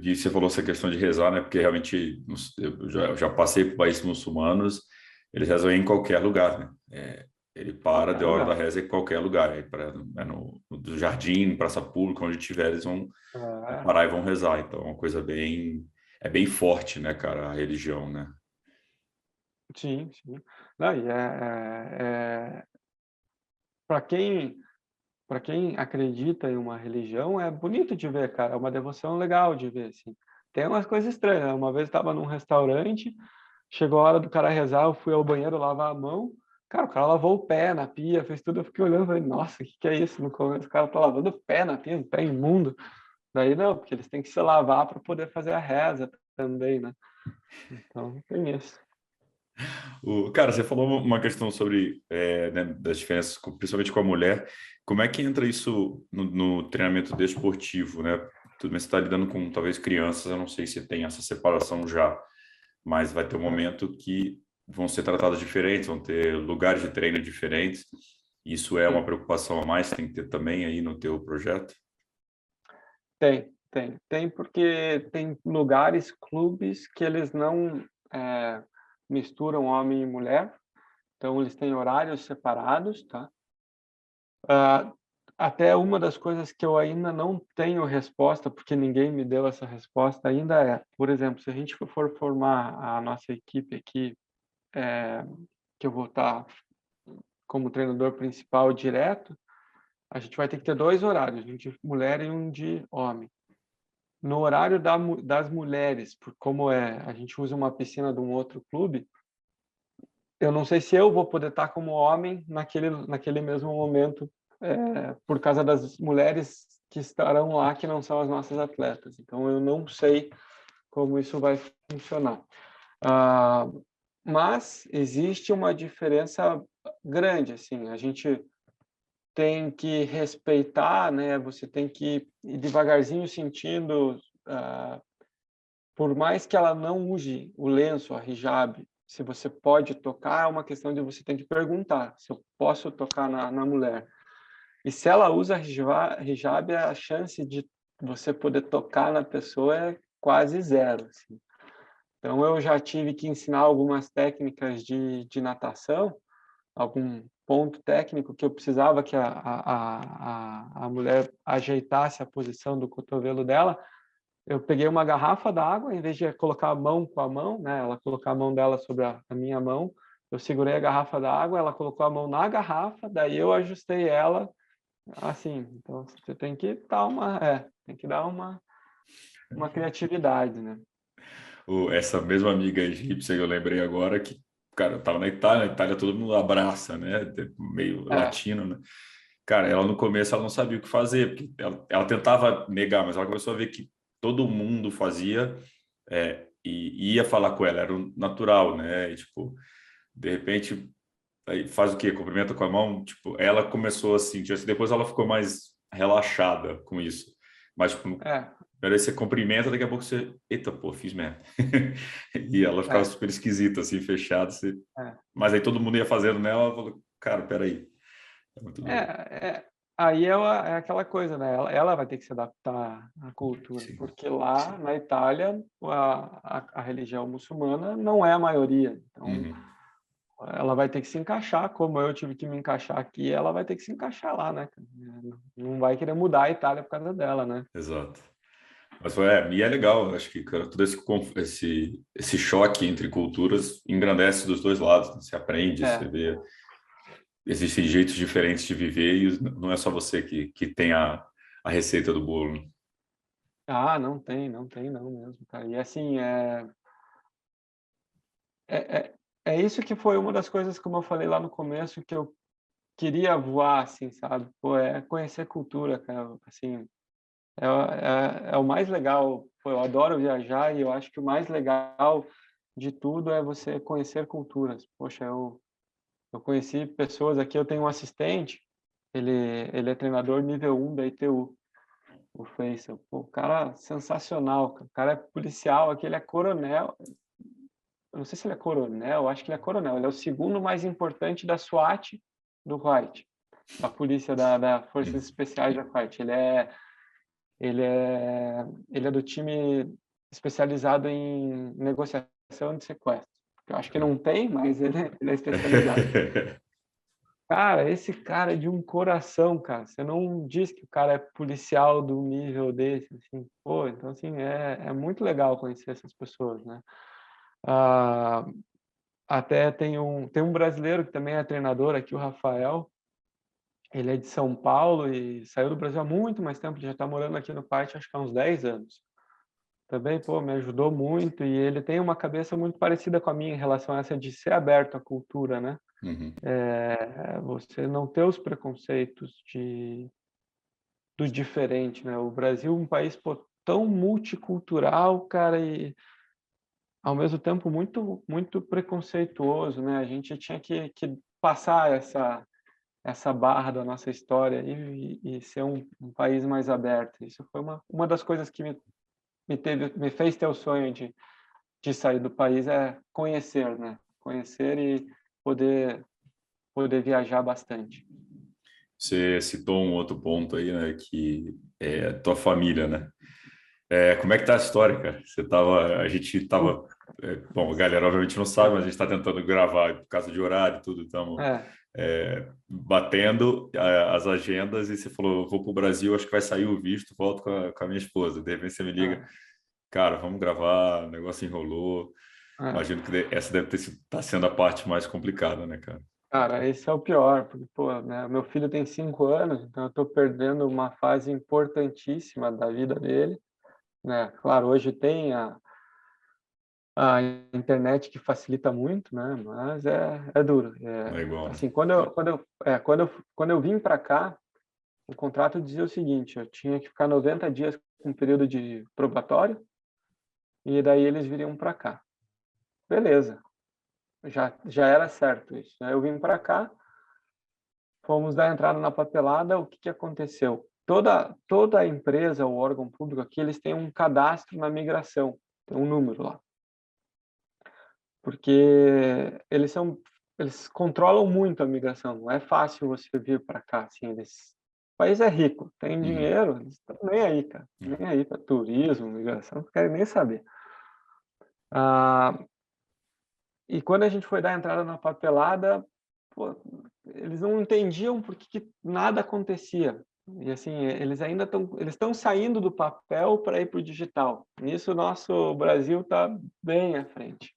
Você falou essa questão de rezar, né? Porque realmente eu já passei por países muçulmanos, eles rezam em qualquer lugar, né? Ele para de Qualquer hora da lugar. reza em qualquer lugar. É no jardim, praça pública, onde tiver, eles vão É, parar e vão rezar. Então, é uma coisa bem... É bem forte, né, cara, a religião, né? sim, sim. Não, e para quem acredita em uma religião, é bonito de ver, cara. É uma devoção legal de ver, assim. Tem umas coisas estranhas, né? Uma vez eu estava num restaurante, chegou a hora do cara rezar, eu fui ao banheiro lavar a mão. Cara, o cara lavou o pé na pia, fez tudo. Eu fiquei olhando e falei, nossa, o que que é isso? No começo, o cara tá lavando o pé na pia, um pé imundo. Daí não, porque eles têm que se lavar para poder fazer a reza também, né? Então, tem isso. Cara, você falou uma questão sobre né, das diferenças, principalmente com a mulher. Como é que entra isso no treinamento desportivo, né? Tudo bem, você está lidando com talvez crianças, eu não sei se tem essa separação já, mas vai ter um É. momento que vão ser tratadas diferentes, vão ter lugares de treino diferentes. Isso é uma Sim, preocupação a mais, tem que ter também aí no teu projeto? tem porque tem lugares, clubes que eles não é, misturam homem e mulher, então eles têm horários separados, tá? Ah, até uma das coisas que eu ainda não tenho resposta, porque ninguém me deu essa resposta ainda é, por exemplo, se a gente for formar a nossa equipe aqui, é, que eu vou estar como treinador principal direto, a gente vai ter que ter 2 horários, um de mulher e um de homem. No horário das mulheres, por como a gente usa uma piscina de um outro clube, eu não sei se eu vou poder estar como homem naquele mesmo momento, por causa das mulheres que estarão lá, que não são as nossas atletas. Então, eu não sei como isso vai funcionar. Ah, mas existe uma diferença grande, assim, a gente tem que respeitar, né? Você tem que ir devagarzinho sentindo, por mais que ela não use o lenço, a hijab, se você pode tocar, é uma questão de você tem que perguntar se eu posso tocar na mulher. E se ela usa hijab, a chance de você poder tocar na pessoa é quase zero, assim. Então, eu já tive que ensinar algumas técnicas de natação, algum ponto técnico que eu precisava que a mulher ajeitasse a posição do cotovelo dela. Eu peguei uma garrafa d'água, em vez de colocar a mão com a mão, né, ela colocar a mão dela sobre a minha mão, eu segurei a garrafa d'água, ela colocou a mão na garrafa, daí eu ajustei ela assim. Então, você tem que dar tem que dar uma criatividade, né? Essa mesma amiga egípcia que eu lembrei agora, que, cara, eu tava na Itália todo mundo abraça, né? Meio É, latino, né? Cara, ela no começo ela não sabia o que fazer, porque ela tentava negar, mas ela começou a ver que todo mundo fazia e ia falar com ela, era o natural, né? E, tipo, de repente, aí faz o quê? Cumprimenta com a mão? Tipo, ela começou a sentir assim, depois ela ficou mais relaxada com isso. Mas, tipo, é, primeiro você cumprimenta, daqui a pouco você, eita, pô, fiz merda. E ela ficava é, super esquisita, assim, fechada. é. Mas aí todo mundo ia fazendo nela, ela falou, cara, peraí. É muito É, doido. aí é aquela coisa, né? Ela vai ter que se adaptar à cultura, Sim, porque lá sim. na Itália a religião muçulmana não é a maioria. Então, Uhum. ela vai ter que se encaixar, como eu tive que me encaixar aqui, ela vai ter que se encaixar lá, né? Não vai querer mudar a Itália por causa dela, né? Exato. Mas e é legal, acho que cara, todo esse choque entre culturas engrandece dos dois lados, né? Você aprende, você É. vê, existem jeitos diferentes de viver e não é só você que tem a receita do bolo, né? Ah, não tem não mesmo, cara. E assim, é, é, é isso que foi uma das coisas, como eu falei lá no começo, que eu queria voar, assim, sabe? Pô, é conhecer cultura, cara, assim, é o mais legal. Pô, eu adoro viajar e eu acho que o mais legal de tudo é você conhecer culturas. Poxa, eu conheci pessoas aqui, eu tenho um assistente, ele, ele é treinador nível 1 da ITU, o Faisal. Pô, o cara sensacional, cara. O cara é policial aqui, ele é coronel. Eu não sei se ele é coronel, eu acho que ele é coronel. Ele é o segundo mais importante da SWAT do Kuwait, da polícia da Forças Uhum. Especiais da Kuwait. Ele é, ele é do time especializado em negociação de sequestro. Eu acho que não tem, mas ele é especializado. Cara, esse cara é de um coração, cara. Você não diz que o cara é policial do nível desse, assim. Pô, então, assim, é muito legal conhecer essas pessoas, né? Ah, até tem um brasileiro que também é treinador aqui, o Rafael. Ele é de São Paulo e saiu do Brasil há muito mais tempo. Ele já está morando aqui no Quite, acho que há uns 10 anos. Também, pô, me ajudou muito e ele tem uma cabeça muito parecida com a minha em relação a essa de ser aberto à cultura, né? Uhum. Você não ter os preconceitos do diferente, né? O Brasil é um país, pô, tão multicultural, cara, e ao mesmo tempo muito muito preconceituoso, né? A gente tinha que passar essa barra da nossa história e ser um país mais aberto. Isso foi uma das coisas que me fez ter o sonho de sair do país, é conhecer, né? Conhecer e poder viajar bastante. Você citou um outro ponto aí, né, que é a tua família, né? Como é que tá a história, cara? A gente tava, Putz, bom, a galera obviamente não sabe, mas a gente está tentando gravar por causa de horário e tudo, estamos é, batendo as agendas e você falou, eu vou para o Brasil, acho que vai sair o visto, volto com a minha esposa. De repente você me liga, é, cara, vamos gravar, o negócio enrolou. é. Imagino que essa deve tá sendo a parte mais complicada, né, cara? Cara, esse é o pior, porque, pô, né, meu filho tem 5 anos, então eu estou perdendo uma fase importantíssima da vida dele, né? Claro, hoje tem a internet que facilita muito, né? Mas é duro. Não é igual, né? Assim, quando eu vim para cá, o contrato dizia o seguinte: eu tinha que ficar 90 dias com um período de probatório e daí eles viriam para cá. Beleza, já era certo isso. Aí eu vim para cá, fomos dar entrada na papelada. O que aconteceu? Toda a empresa, o órgão público aqui, eles têm um cadastro na migração, tem um número lá, porque eles controlam muito a migração. Não é fácil você vir para cá, assim, o país é rico, tem Uhum. dinheiro, eles estão nem aí, cara, nem aí para turismo, migração, não querem nem saber. Ah, e quando a gente foi dar entrada na papelada, pô, eles não entendiam por que nada acontecia. E assim, eles estão saindo do papel para ir para o digital. Nisso o nosso Brasil está bem à frente.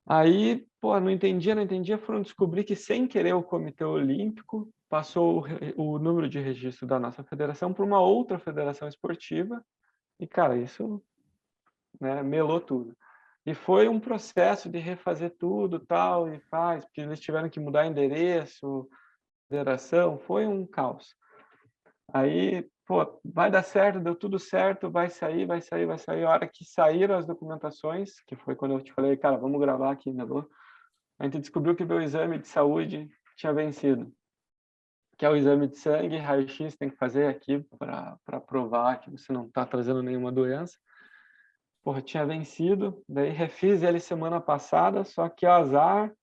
Aí, pô, não entendia, foram descobrir que sem querer o Comitê Olímpico passou o número de registro da nossa federação para uma outra federação esportiva e, cara, isso, né, melou tudo. E foi um processo de refazer tudo, tal, e faz, porque eles tiveram que mudar endereço, federação, foi um caos. Aí, pô, vai dar certo, deu tudo certo, vai sair, vai sair, vai sair. A hora que saíram as documentações, que foi quando eu te falei, cara, vamos gravar aqui, melou. A gente descobriu que meu exame de saúde tinha vencido, que é o exame de sangue, raio-x tem que fazer aqui para provar que você não está trazendo nenhuma doença. Porra, tinha vencido, daí refiz ele semana passada, só que o azar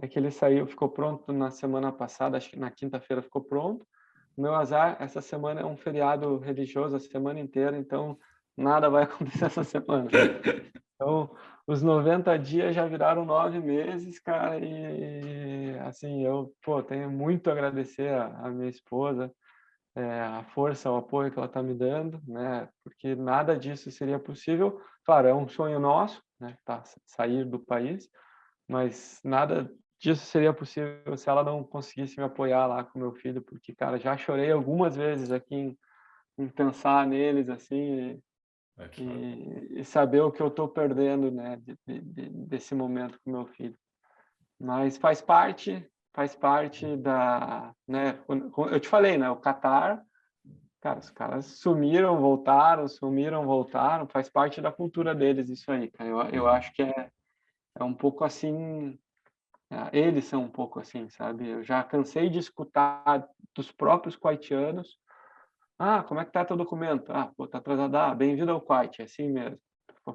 é que ele saiu, ficou pronto na semana passada, acho que na quinta-feira ficou pronto. O meu azar, essa semana é um feriado religioso a semana inteira, então nada vai acontecer essa semana. Então, os 90 dias já viraram 9 meses, cara, e assim, eu, pô, tenho muito a agradecer a minha esposa, a força, o apoio que ela está me dando, né? Porque nada disso seria possível. Claro, é um sonho nosso, né? Tá, sair do país, mas nada disso seria possível se ela não conseguisse me apoiar lá com meu filho, porque, cara, já chorei algumas vezes aqui em pensar neles, assim, Claro. e saber o que eu estou perdendo, né, desse momento com meu filho. Mas faz parte da, né, eu te falei, né, o Catar, cara, os caras sumiram, voltaram, faz parte da cultura deles isso aí, cara. Eu Uhum. acho que é um pouco assim, eles são um pouco assim, sabe? Eu já cansei de escutar dos próprios haitianos: ah, como é que tá teu documento? Ah, pô, tá atrasado. Ah, bem-vindo ao Kuwait, é assim mesmo.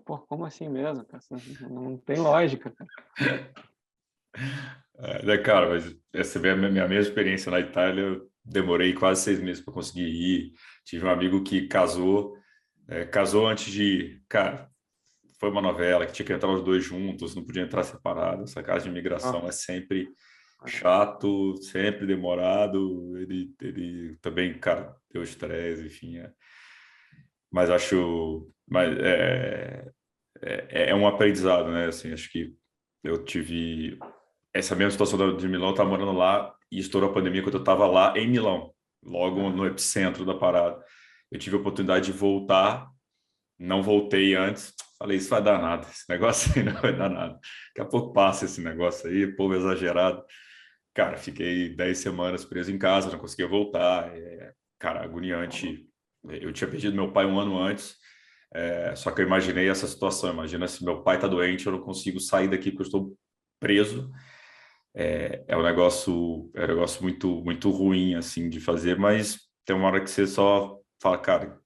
Pô, como assim mesmo, cara? Não tem lógica, cara. Né, cara, mas essa é a minha mesma experiência na Itália. Eu demorei quase 6 meses para conseguir ir. Tive um amigo que casou antes de ir. Cara, foi uma novela que tinha que entrar os dois juntos, não podia entrar separado. Essa casa de imigração Ah, é sempre chato, sempre demorado. Ele também, cara, deu estresse, enfim. Mas acho, mas é um aprendizado, né? Assim, acho que eu tive essa mesma situação de Milão, eu estava morando lá e estourou a pandemia quando eu estava lá em Milão, logo no epicentro da parada. Eu tive a oportunidade de voltar, não voltei antes. Falei, isso vai dar nada, esse negócio aí não vai dar nada. Daqui a pouco passa esse negócio aí, povo exagerado. Cara, fiquei 10 semanas preso em casa, não conseguia voltar. Cara, agoniante. Eu tinha perdido meu pai um ano antes, só que eu imaginei essa situação. Imagina se meu pai está doente, eu não consigo sair daqui porque eu estou preso. É um negócio muito, muito ruim, assim, de fazer, mas tem uma hora que você só fala, cara,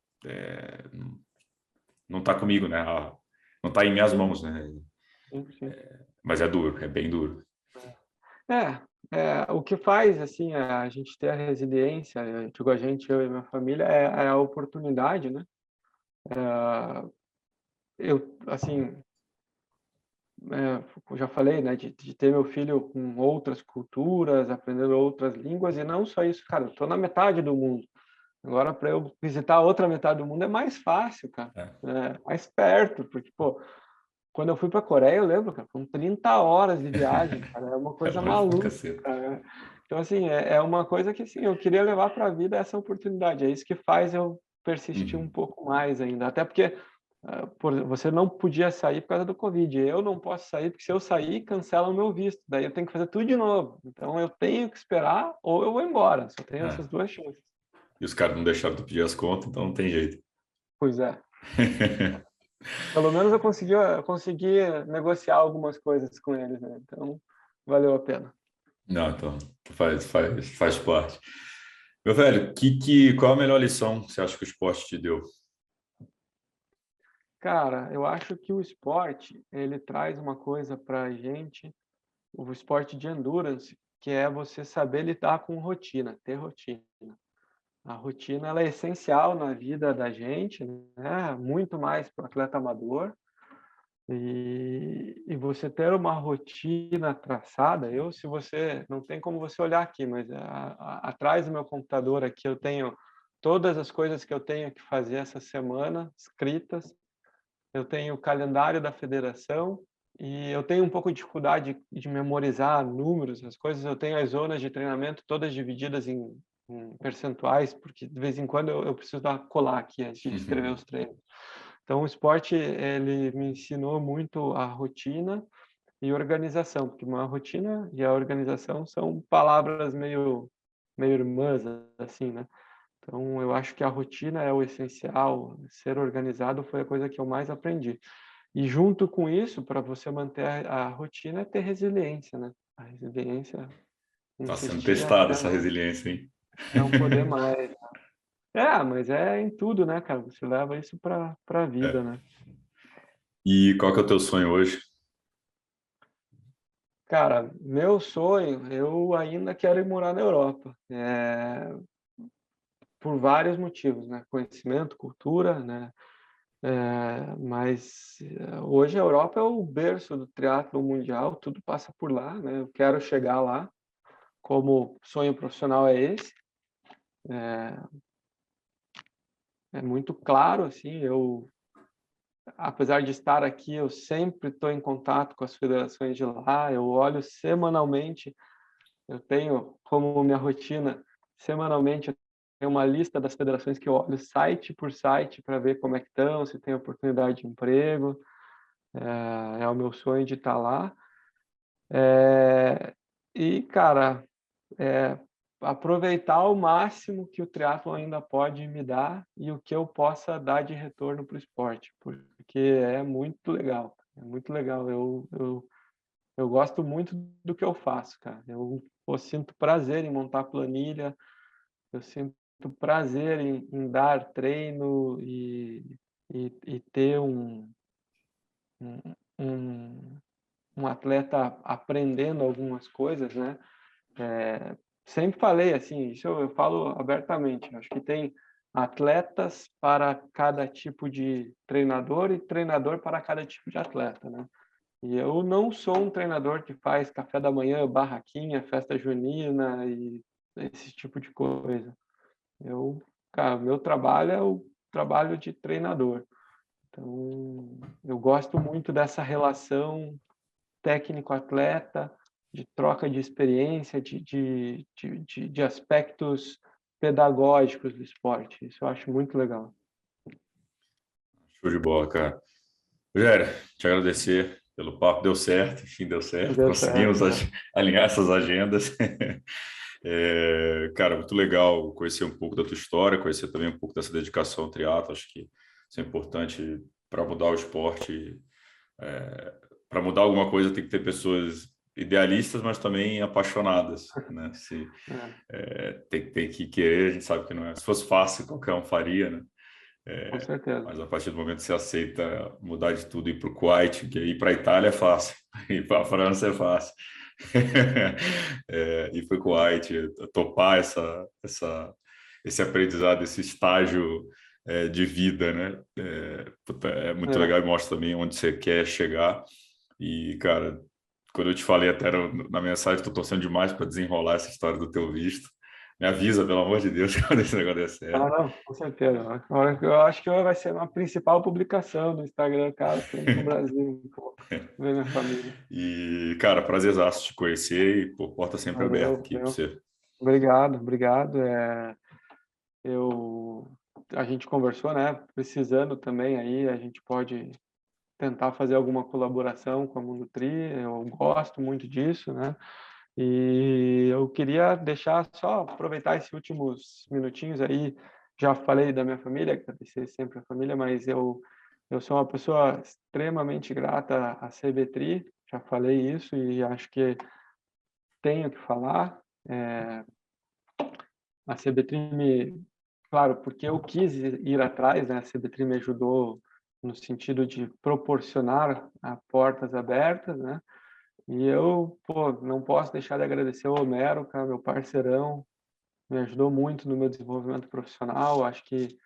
não está comigo, né? Não está em minhas Sim, mãos, né? sim, sim. Mas é duro, é bem duro. O que faz assim a gente ter a resiliência, eu digo a gente, eu e minha família, é a oportunidade, né? Eu, assim, eu já falei, né, de ter meu filho com outras culturas, aprendendo outras línguas, e não só isso, cara, eu tô na metade do mundo. Agora, para eu visitar a outra metade do mundo é mais fácil, cara, É, mais perto, porque, pô, quando eu fui para a Coreia, eu lembro, cara, foram 30 horas de viagem, cara, é uma é coisa longe pra maluca, caceta. cara. Então, assim, é uma coisa que, assim, eu queria levar para a vida essa oportunidade, é isso que faz eu persistir um Uhum. pouco mais ainda, até porque você não podia sair por causa do Covid, eu não posso sair, porque se eu sair, cancela o meu visto, daí eu tenho que fazer tudo de novo, então eu tenho que esperar ou eu vou embora, só tenho essas É. duas chances. E os caras não deixaram tu pedir as contas, então não tem jeito. Pois é. Pelo menos eu consegui negociar algumas coisas com eles, né? Então, valeu a pena. Não, então faz parte. Meu velho, qual a melhor lição que você acha que o esporte te deu? Cara, eu acho que o esporte, ele traz uma coisa para a gente, o esporte de endurance, que é você saber lidar com rotina, ter rotina. A rotina, ela é essencial na vida da gente, né? Muito mais para o atleta amador. E você ter uma rotina traçada, se você, não tem como você olhar aqui, mas atrás do meu computador aqui eu tenho todas as coisas que eu tenho que fazer essa semana escritas, eu tenho o calendário da federação e eu tenho um pouco de dificuldade de memorizar números, as coisas, eu tenho as zonas de treinamento todas divididas em percentuais, porque de vez em quando eu preciso colar aqui antes de escrever os treinos. Então, o esporte, ele me ensinou muito a rotina e organização, porque uma rotina e a organização são palavras meio irmãs, assim, né? Então, eu acho que a rotina é o essencial, ser organizado foi a coisa que eu mais aprendi. E junto com isso, para você manter a rotina, é ter resiliência, né? A resiliência, Tá sendo insistir testada até essa resiliência, hein? não poder mais. Mas é em tudo, né, cara? Você leva isso para a vida, É. né? E qual que é o teu sonho hoje? Cara, meu sonho, eu ainda quero ir morar na Europa, por vários motivos, né? Conhecimento, cultura, né? Mas hoje a Europa é o berço do triatlo mundial, tudo passa por lá, né? Eu quero chegar lá, como sonho profissional é esse. É muito claro, assim, apesar de estar aqui, eu sempre estou em contato com as federações de lá, eu olho semanalmente. Eu tenho como minha rotina, semanalmente, eu tenho uma lista das federações que eu olho site por site para ver como é que estão, se tem oportunidade de emprego. É o meu sonho de estar lá. E, cara, é, aproveitar ao máximo que o triatlo ainda pode me dar e o que eu possa dar de retorno para o esporte, porque é muito legal. É muito legal. Eu gosto muito do que eu faço, cara. Eu sinto prazer em montar planilha, eu sinto prazer em dar treino e ter um, um, um atleta aprendendo algumas coisas, né? Sempre falei assim, isso eu falo abertamente. Acho que tem atletas para cada tipo de treinador e treinador para cada tipo de atleta, né? E eu não sou um treinador que faz café da manhã, barraquinha, festa junina e esse tipo de coisa. Cara, meu trabalho é o trabalho de treinador. Então, eu gosto muito dessa relação técnico-atleta, de troca de experiência, de aspectos pedagógicos do esporte. Isso eu acho muito legal. Show de bola, cara. Rogério, te agradecer pelo papo, deu certo, enfim, deu certo, Deu conseguimos certo, cara. alinhar essas agendas. Cara, muito legal conhecer um pouco da tua história, conhecer também um pouco dessa dedicação ao triatlo, acho que isso é importante para mudar o esporte. Para mudar alguma coisa tem que ter pessoas idealistas, mas também apaixonadas, né? É, Tem que querer, a gente sabe que não é. Se fosse fácil, qualquer um faria, né? com certeza. Mas a partir do momento que você aceita mudar de tudo e ir para o Kuwait, que ir para a Itália é fácil, ir para a França é fácil. Ir para o Kuwait, topar esse aprendizado, esse estágio de vida, né? É muito É. legal e mostra também onde você quer chegar. E, cara, quando eu te falei até na mensagem, estou torcendo demais para desenrolar essa história do teu visto. Me avisa, pelo amor de Deus, quando esse negócio der Ah, certo. não, com certeza. Eu acho que vai ser uma principal publicação no Instagram, cara, tô indo pro Brasil, pô, ver minha família. E, cara, prazerzaço te conhecer e, pô, porta sempre aberta Valeu, aqui para valeu. você. Obrigado, obrigado. Eu, a gente conversou, né? Precisando também aí, a gente pode tentar fazer alguma colaboração com a Mundo Tri. Eu gosto muito disso, né? E eu queria deixar só aproveitar esses últimos minutinhos aí. Já falei da minha família, agradecer sempre a família, mas eu sou uma pessoa extremamente grata à CBTRI. Já falei isso e acho que tenho que falar. A CBTRI claro, porque eu quis ir atrás, né? A CBTRI me ajudou no sentido de proporcionar portas abertas, né? E eu, pô, não posso deixar de agradecer ao Homero, cara, meu parceirão, me ajudou muito no meu desenvolvimento profissional. Acho que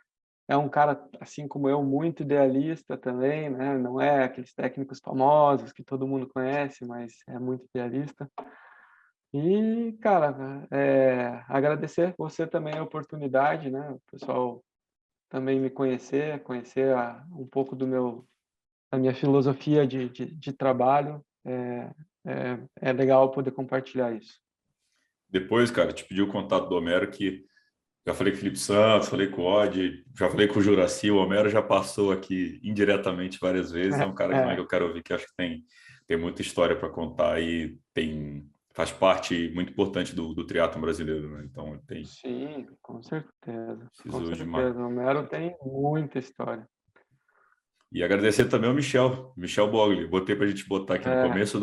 é um cara, assim como eu, muito idealista também, né? Não é aqueles técnicos famosos que todo mundo conhece, mas é muito idealista. E, cara, agradecer você também a oportunidade, né? O pessoal também me conhecer um pouco da minha filosofia de trabalho. É legal poder compartilhar isso. Depois, cara, te pedi o contato do Homero, que já falei com o Felipe Santos, falei com o Odd, já falei com o Juraci, o Homero já passou aqui indiretamente várias vezes, é um cara também que É, eu quero ouvir, que acho que tem muita história para contar e faz parte muito importante do triatlon brasileiro, né? Então, sim, com certeza, com preciso de certeza. O Mero tem muita história. E agradecer também ao Michel Bogli. Botei para a gente botar aqui no É, começo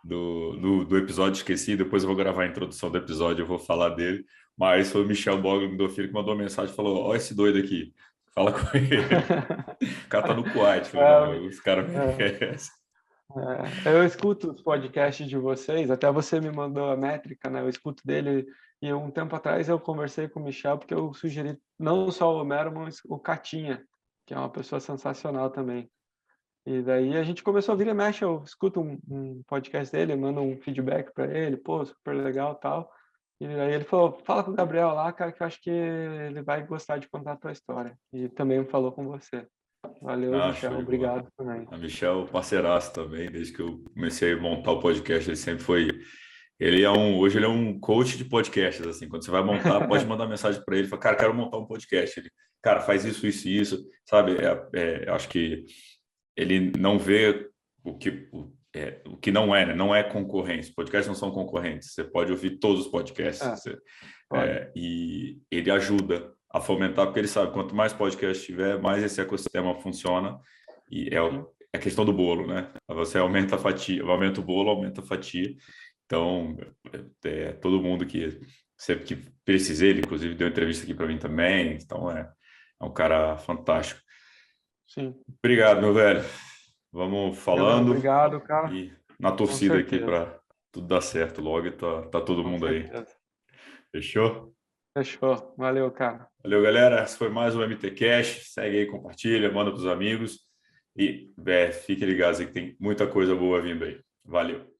do episódio, esqueci. Depois eu vou gravar a introdução do episódio, eu vou falar dele. Mas foi o Michel Bogli, meu filho, que mandou uma mensagem e falou: Ó, esse doido aqui, fala com ele. O cara tá no Kuwait. Falei: não, os caras é, merecem. eu escuto os podcasts de vocês, até você me mandou a métrica, né? Eu escuto dele e um tempo atrás eu conversei com o Michel porque eu sugeri não só o Homero, mas o Catinha, que é uma pessoa sensacional também. E daí a gente começou a vir e mexe, eu escuto um podcast dele, mando um feedback para ele, pô, super legal, tal. E aí ele falou, fala com o Gabriel lá, cara, que eu acho que ele vai gostar de contar a tua história. E também falou com você. Valeu, Ah, show Michel, de bola. obrigado também. A Michel, parceiraço também, desde que eu comecei a montar o podcast, ele sempre foi. Hoje ele é um coach de podcasts, assim, quando você vai montar, pode mandar mensagem para ele, fala, cara, quero montar um podcast. Ele, cara, faz isso, isso e isso, sabe? Acho que ele não vê o que não é, né? Não é concorrência. Podcasts não são concorrentes. Você pode ouvir todos os podcasts. É, pode. E ele ajuda a fomentar, porque ele sabe, quanto mais podcast tiver, mais esse ecossistema funciona. E Sim, é a questão do bolo, né? Você aumenta a fatia, aumenta o bolo, aumenta a fatia. Então, todo mundo que sempre que precisei, ele inclusive deu entrevista aqui para mim também. Então, é um cara fantástico. sim. Obrigado, meu velho. Vamos Gabriel, falando obrigado, cara. e na Com torcida aqui certeza, para tudo dar certo logo e tá todo com mundo aí. certeza. Fechou? Fechou. Valeu, cara. Valeu, galera. Esse foi mais um MT Cash. Segue aí, compartilha, manda para os amigos. E fique ligado aí que tem muita coisa boa vindo aí. Valeu!